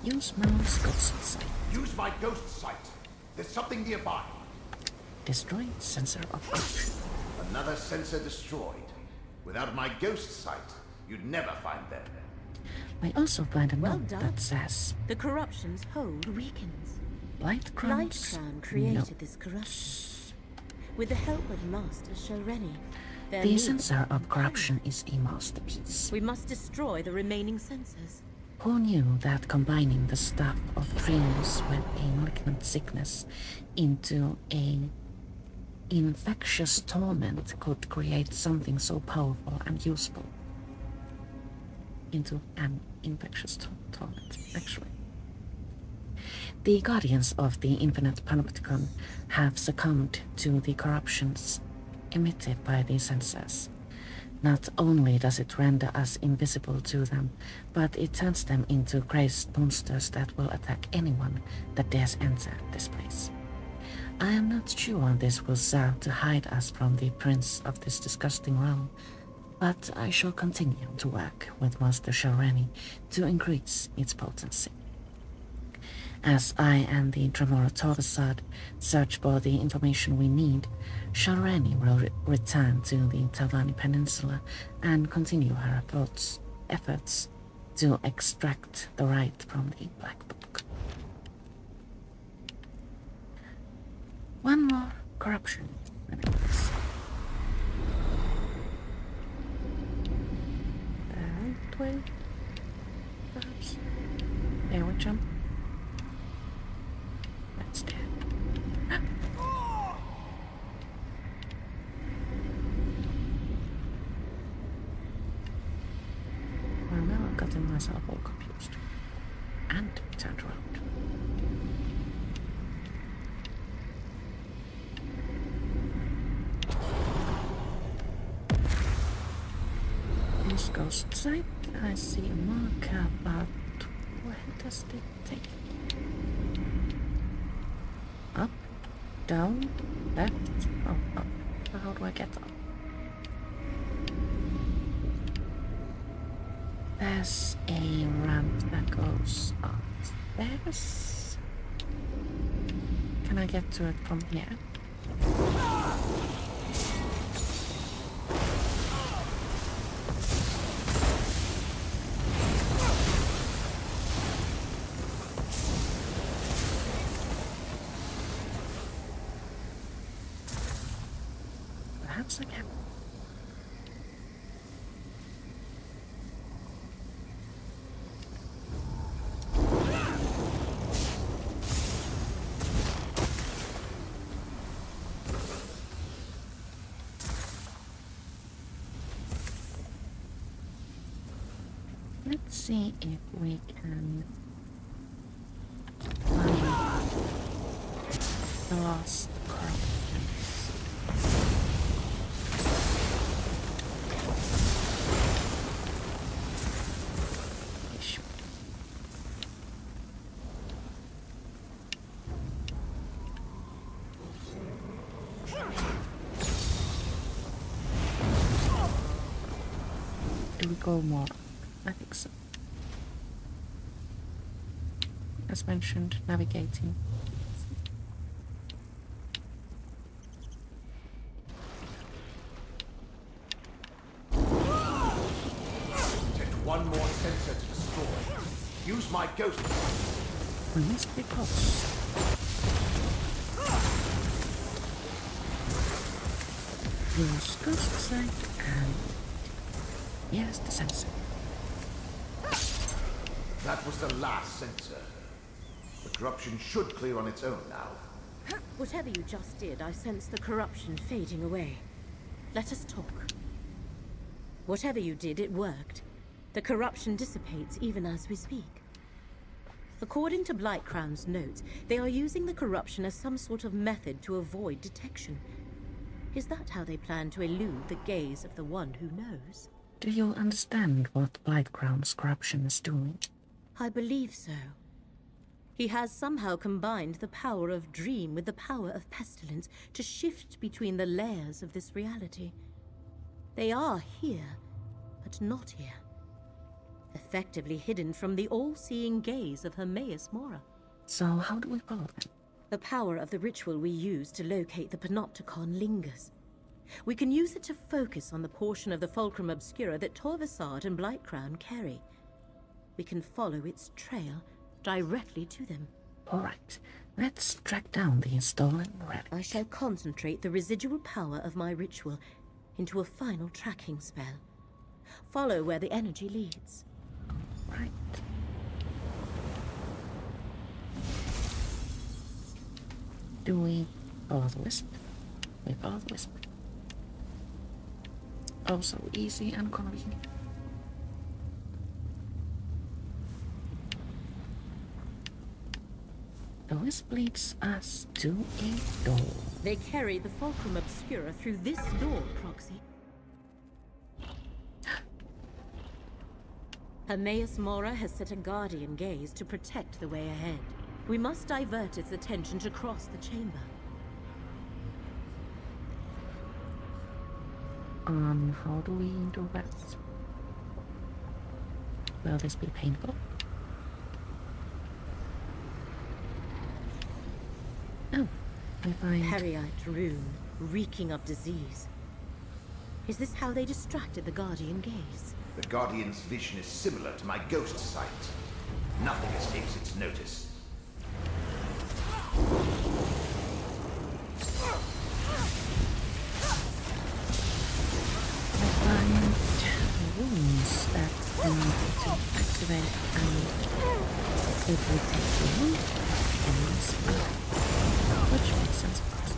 Use Mount's ghost sight. Use my ghost sight. There's something nearby. Destroy sensor of corruption. Another sensor destroyed. Without my ghost sight, you'd never find them. I also find a Well note done. that says The corruption's hold weakens. Light Light Crown's Crown created note. this corruption. With the help of Master Shalreni, their The new- sensor of corruption is a masterpiece. We must destroy the remaining sensors. Who knew that combining the stuff of dreams with a malignant sickness into a infectious torment could create something so powerful and useful? Into an infectious torment, actually. The Guardians of the Infinite Panopticon have succumbed to the corruptions emitted by these sensors. Not only does it render us invisible to them, but it turns them into crazed monsters that will attack anyone that dares enter this place. I am not sure this will serve to hide us from the prince of this disgusting realm, but I shall continue to work with Master Shalreni to increase its potency. As I and the Dremora Torvasad search for the information we need, Shalreni will return to the Tavani Peninsula and continue her efforts to extract the right from the Black Book. One more corruption remains. That way, perhaps. There we jump. That's dead. Well, now I've gotten myself all confused. And turned around. This ghost site, I see a marker, but where does it take me? Up, down, left, oh, up. So how do I get up? There's a ramp that goes up. There's Can I get to it from here? Perhaps I can. Let's see if we can find the lost corruptions. Ish. Do we go more? I think so. As mentioned, navigating. Detect one more sensor to destroy. Use my ghost. We must be close. Use ghost sight and here's the sensor. That was the last sensor. The corruption should clear on its own now. Whatever you just did, I sense the corruption fading away. Let us talk. Whatever you did, it worked. The corruption dissipates even as we speak. According to Blightcrown's notes, they are using the corruption as some sort of method to avoid detection. Is that how they plan to elude the gaze of the one who knows? Do you understand what Blightcrown's corruption is doing? I believe so. He has somehow combined the power of dream with the power of pestilence to shift between the layers of this reality. They are here, but not here. Effectively hidden from the all-seeing gaze of Hermaeus Mora. So how do we follow them? The power of the ritual we use to locate the Panopticon lingers. We can use it to focus on the portion of the Fulcrum Obscura that Torvasad and Blightcrown carry. We can follow its trail directly to them. Alright, let's track down the stolen relic. I shall concentrate the residual power of my ritual into a final tracking spell. Follow where the energy leads. Right. Do we follow the wisp? We follow the wisp. Oh, so easy and convenient. The wisp leads us to a door. They carry the Fulcrum Obscura through this door, Proxy. Hermaeus Mora has set a guardian gaze to protect the way ahead. We must divert its attention to cross the chamber. How do we do that? Will this be painful? Oh, I find... Periite rune, reeking of disease. Is this how they distracted the guardian gaze? The Guardian's vision is similar to my ghost sight. Nothing escapes its notice. I find runes that we need to activate, and it would take the room and this one, which makes sense for us.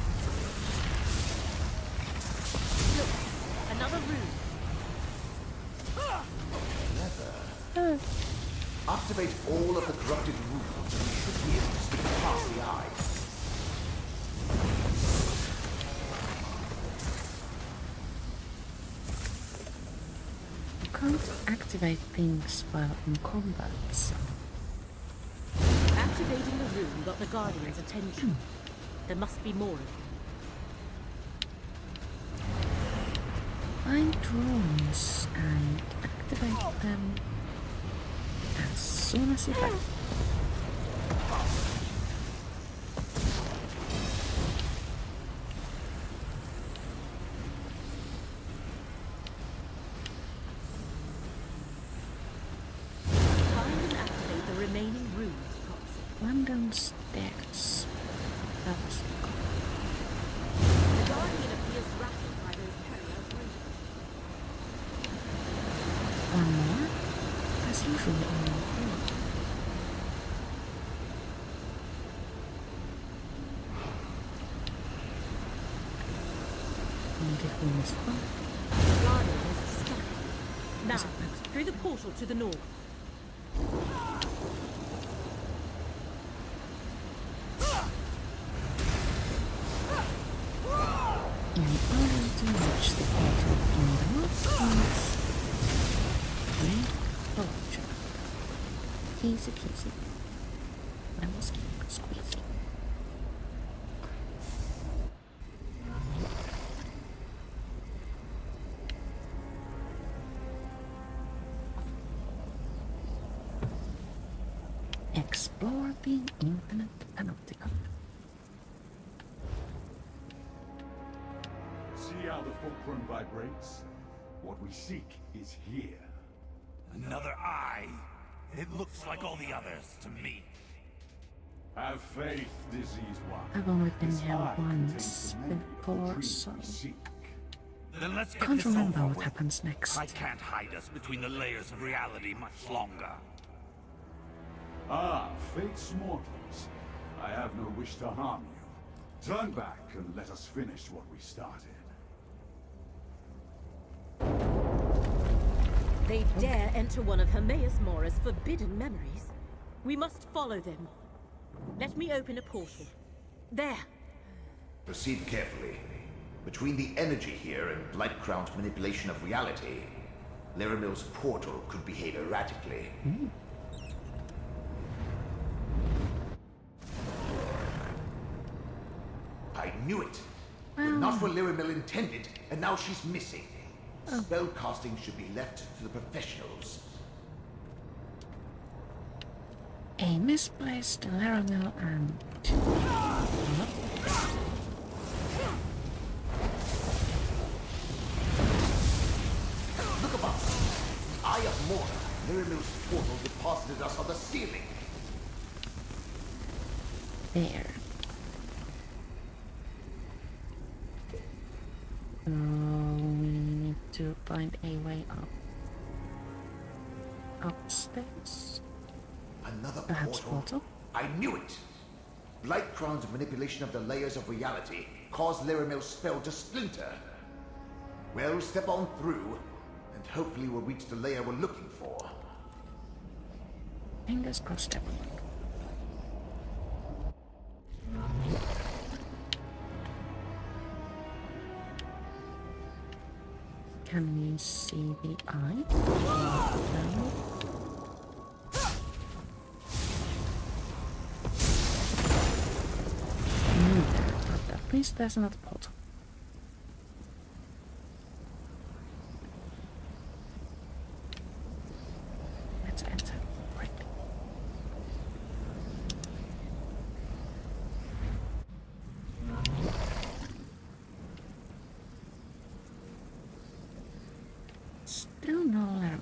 Look, another rune. Activate all of the corrupted runes and we should be able to slip past the eye. You can't activate things while in combat, so... Activating the rune got the Guardian's attention. There must be more of them. Find runes and activate them as soon as you can. usually only and if we miss one, Guardian is stuck. Now, through the portal to the north. in order to reach the portal in the north, great culture. Easy peasy. Lemons keep squeezing. Explore the infinite panopticon. See how the fulcrum vibrates? What we seek is here. Another eye. It looks like all the others to me. Have faith, diseased one. I've only been This here eye once contains the memory of the before, truth so we seek. Then let's get can't this remember over what with. happens next. I can't hide us between the layers of reality much longer. Ah, fate's mortals. I have no wish to harm you. Turn back and let us finish what we started. They dare enter one of Hermaeus Mora's forbidden memories. We must follow them. Let me open a portal. There. Proceed carefully. Between the energy here and Blightcrown's manipulation of reality, Laramil's portal could behave erratically. I knew it! But not what Laramil intended, and now she's missing. Spellcasting should be left to the professionals. A misplaced Laramil and Look above! Eye of Mora! Laramil's portal deposited us on the ceiling! there. So we need to find a way up. Upstairs? Another Perhaps portal? I knew it! Blightcrown's manipulation of the layers of reality caused Laramil's spell to splinter. Well, step on through, and hopefully we'll reach the layer we're looking for. Fingers crossed, everyone. Can we see the eye? No. But at least there's another portal. Let's enter. Right. Still no alarm.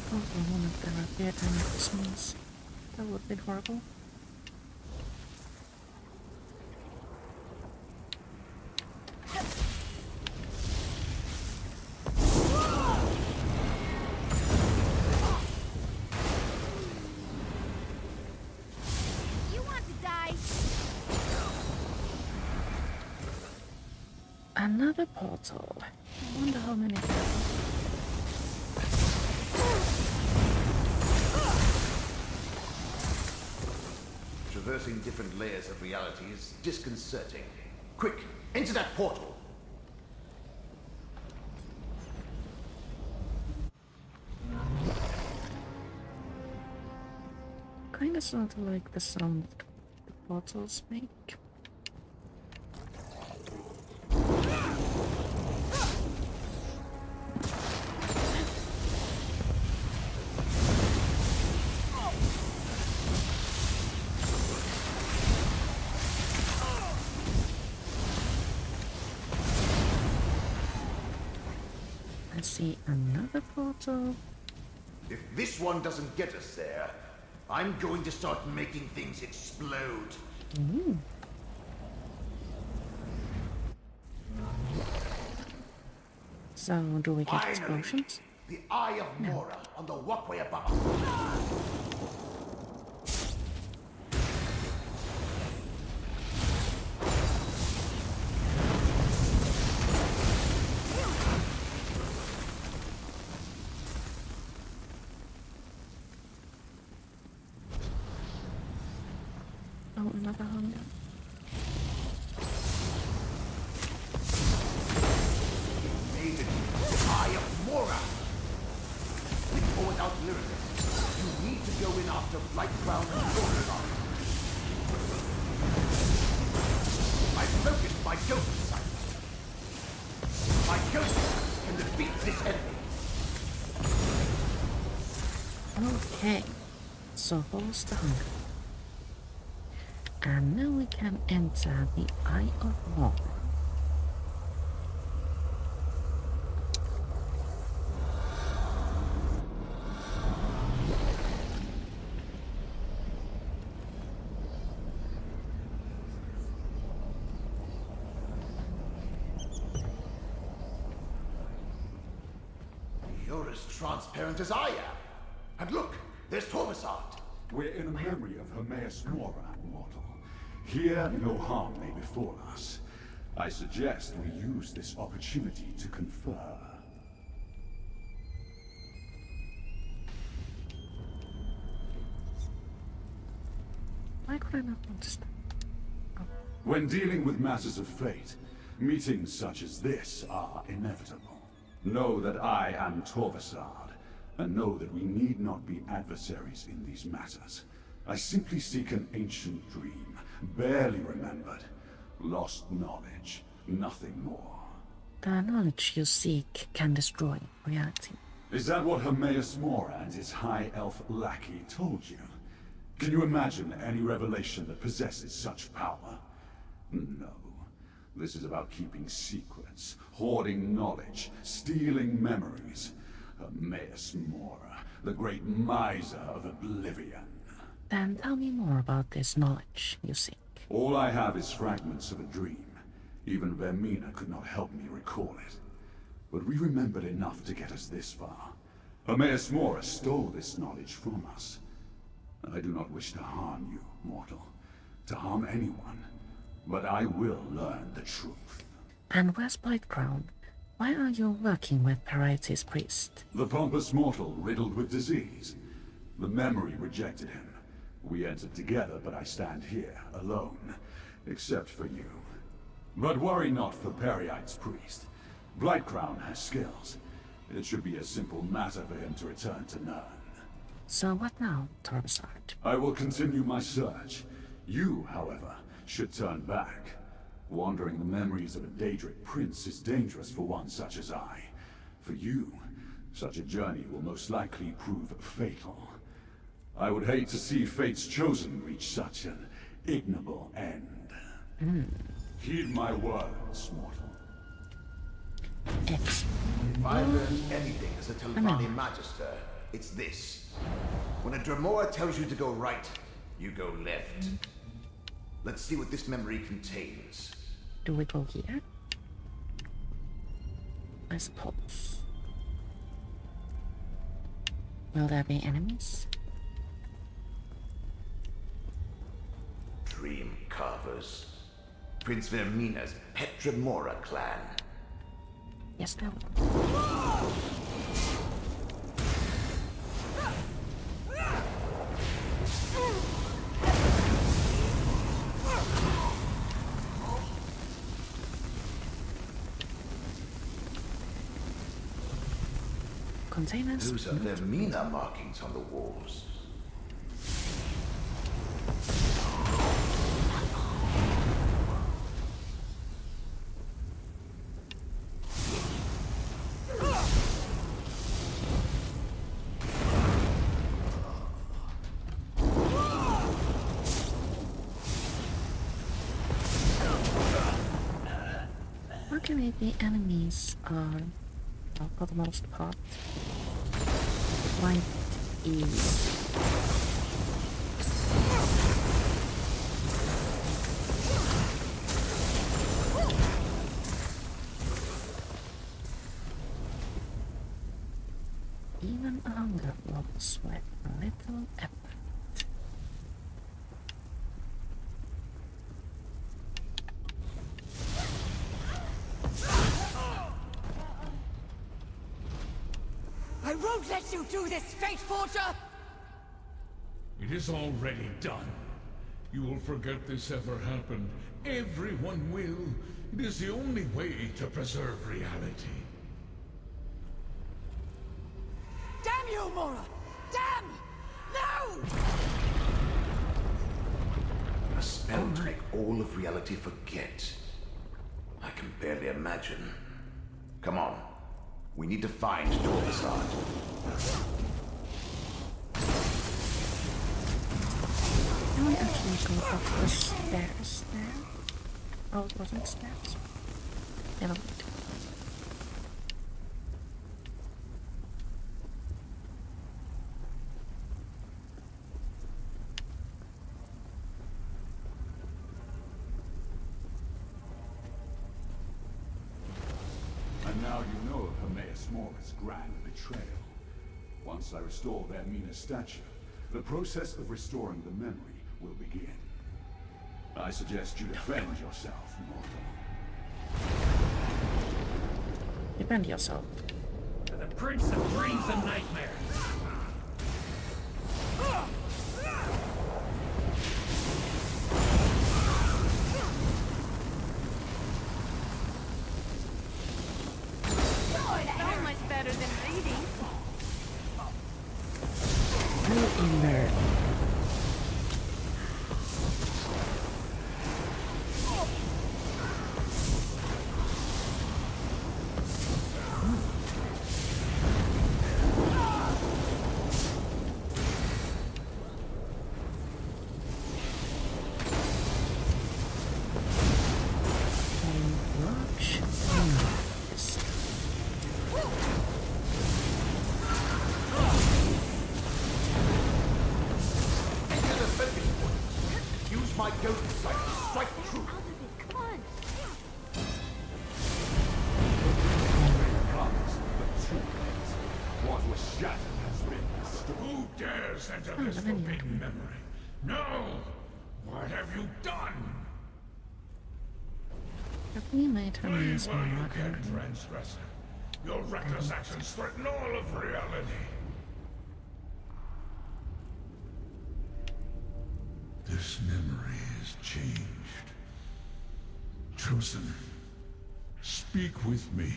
Also, one of them appeared and this means that would be horrible. You want to die? Another portal. I wonder how many there are. Traversing different layers of reality is disconcerting. Quick, enter that portal! Kinda sort of like the sound that the portals make. see another portal. If this one doesn't get us there, I'm going to start making things explode. Ooh. So, do we get Finally, explosions? the Eye of Mora on the walkway above. Oh, another hunger. Made it. The Eye of Mora. With or without lyrics, you need to go in after Blight Crown and Corridor. I focused my ghost sight. My ghost can defeat this enemy. Okay, so what's the hunger? And now we can enter the Eye of Mora. You're as transparent as I am. And look, there's Torvasart. We're in memory of Hermaeus Mora, mortal. Here, no harm may befall us. I suggest we use this opportunity to confer. Why could I not understand? When dealing with matters of fate, meetings such as this are inevitable. Know that I am Torvasard, and know that we need not be adversaries in these matters. I simply seek an ancient dream, barely remembered. Lost knowledge, nothing more. The knowledge you seek can destroy reality. Is that what Hermaeus Mora and his high elf lackey told you? Can you imagine any revelation that possesses such power? No. This is about keeping secrets, hoarding knowledge, stealing memories. Hermaeus Mora, the great miser of oblivion. Then tell me more about this knowledge you seek. All I have is fragments of a dream. Even Vermina could not help me recall it. But we remembered enough to get us this far. Hermaeus Mora stole this knowledge from us. I do not wish to harm you, mortal. To harm anyone. But I will learn the truth. And where's Blight Crown? Why are you working with Parietes' priest? The pompous mortal riddled with disease. The memory rejected him. We entered together, but I stand here, alone. Except for you. But worry not for Parietes' priest. Blightcrown has skills. It should be a simple matter for him to return to Nirn. So what now, Torvasard? I will continue my search. You, however, should turn back. Wandering the memories of a Daedric prince is dangerous for one such as I. For you, such a journey will most likely prove fatal. I would hate to see Fate's Chosen reach such an ignoble end. Heed my words, mortal. If I learned anything as a Telvanni Magister, it's this. When a Dremora tells you to go right, you go left. Let's see what this memory contains. Do we go here? I suppose. Will there be enemies? Dream Carvers. Prince Vermina's pet Dremora clan. Yes, there will. Containers? Those are Vermina markings on the walls. How can it be enemies are well, for the most part, quite easy. Even a hunger blocks with a little effort. I won't let you do this, Fate Forger! It is already done. You will forget this ever happened. Everyone will. It is the only way to preserve reality. Damn you, Mora! Damn! No! A spell to make all of reality forget. I can barely imagine. Come on. We need to find Torvasad. Can we actually go up the stairs there? Oh, it wasn't stairs. Never mind. And now you know of Hermaeus Mora's grand betrayal. Once I restore their meaner stature, the process of restoring the memory will begin. I suggest you defend yourself, mortal. Defend yourself. To the Prince of Dreams and Nightmares. So much better than reading. Go in there. Use my ghost sight to strike true. Out of it, come on. Promise, but too late. What was shattered has been restored. Who dares enter this forbidden memory? No! What have you done? Have we made Hermaeus Well, you Mora can angry? transgressor. Your reckless actions threaten all of reality. This memory is changed. Chosen, speak with me.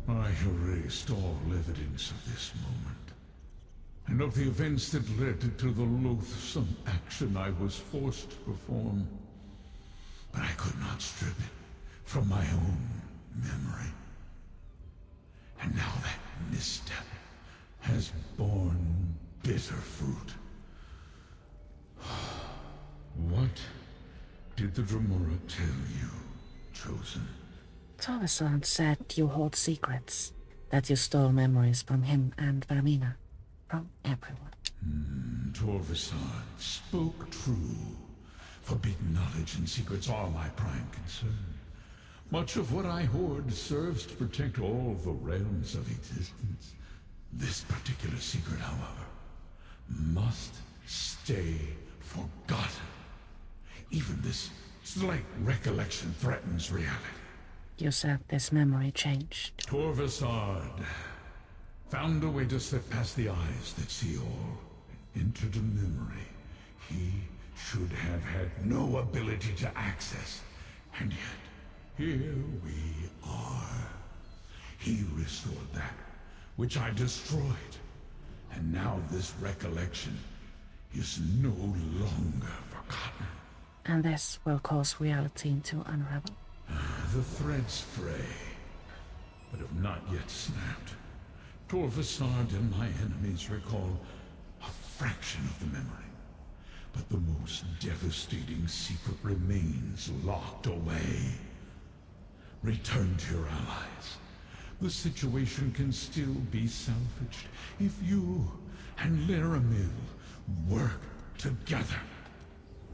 I erased all evidence of this moment, and of the events that led to the loathsome action I was forced to perform. But I could not strip it from my own memory. And now that misstep has borne bitter fruit. What did the Dremora tell you, Chosen? Torvasad said you hold secrets, that you stole memories from him and Vermina, from everyone. Torvasad spoke true. Forbidden knowledge and secrets are my prime concern. Much of what I hoard serves to protect all the realms of existence. This particular secret, however, must stay forgotten. Even this slight recollection threatens reality. You said this memory changed. Torvasad found a way to slip past the eyes that see all and entered a memory he should have had no ability to access. And yet, here we are. He restored that which I destroyed. And now this recollection is no longer forgotten. And this will cause reality to unravel. The threads fray, but have not yet snapped. Torvasad and my enemies recall a fraction of the memory, but the most devastating secret remains locked away. Return to your allies. The situation can still be salvaged if you and Laramil work together.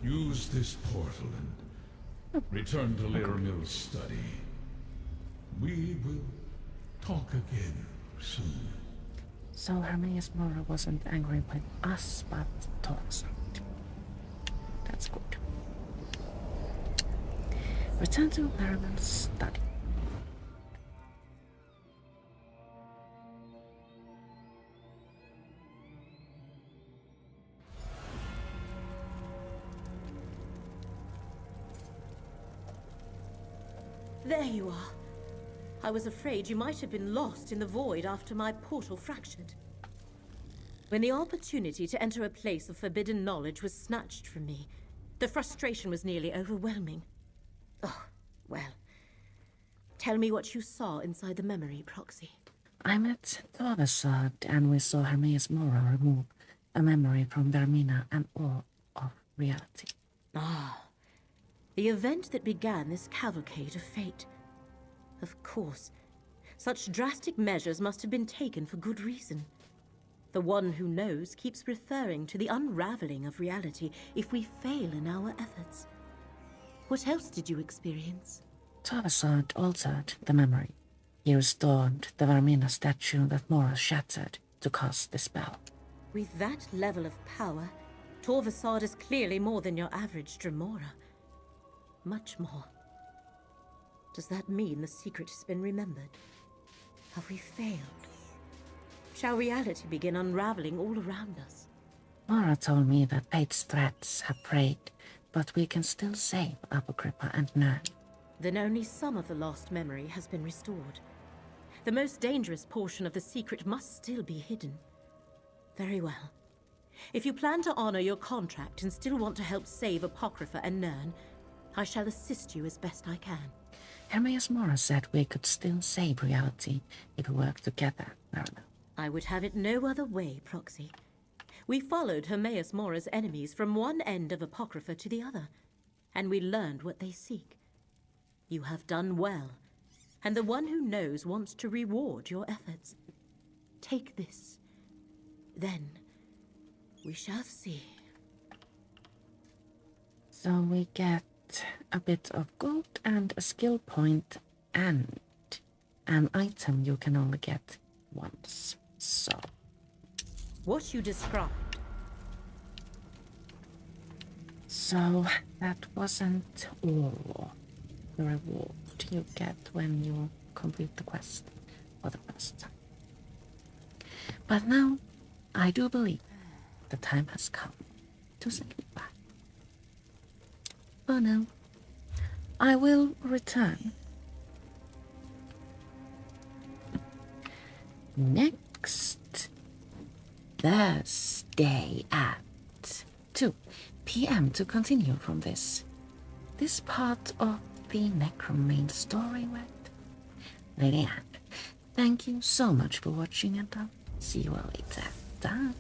Use this portal and return to Laramil's study. We will talk again soon. So Hermaeus Mora wasn't angry with us, but talks. That's good. Return to Laramil's study. There you are. I was afraid you might have been lost in the void after my portal fractured. When the opportunity to enter a place of forbidden knowledge was snatched from me, the frustration was nearly overwhelming. Oh, well. Tell me what you saw inside the memory, Proxy. I met the other side, and we saw Hermaeus Mora remove a memory from Vermina and all of reality. Ah. The event that began this cavalcade of fate. Of course, such drastic measures must have been taken for good reason. The one who knows keeps referring to the unraveling of reality if we fail in our efforts. What else did you experience? Torvasad altered the memory. He restored the Vermina statue that Mora shattered to cast the spell. With that level of power, Torvasad is clearly more than your average Dremora. Much more. Does that mean the secret has been remembered? Have we failed? Shall reality begin unraveling all around us? Mora told me that fate's threats have preyed, but we can still save Apocrypha and Nern. Then only some of the lost memory has been restored. The most dangerous portion of the secret must still be hidden. Very well. If you plan to honor your contract and still want to help save Apocrypha and Nern, I shall assist you as best I can. Hermaeus Mora said we could still save reality if we work together, Verna. I would have it no other way, Proxy. We followed Hermaeus Mora's enemies from one end of Apocrypha to the other, and we learned what they seek. You have done well, and the one who knows wants to reward your efforts. Take this. Then we shall see. So we get a bit of gold and a skill point and an item you can only get once. So what you described. So that wasn't all the reward you get when you complete the quest for the first time. But now I do believe the time has come to say goodbye. For now, I will return next Thursday at 2 p.m. to continue from this part of the Necrom main story with Lady Anne. Thank you so much for watching, and I'll see you all later. Bye.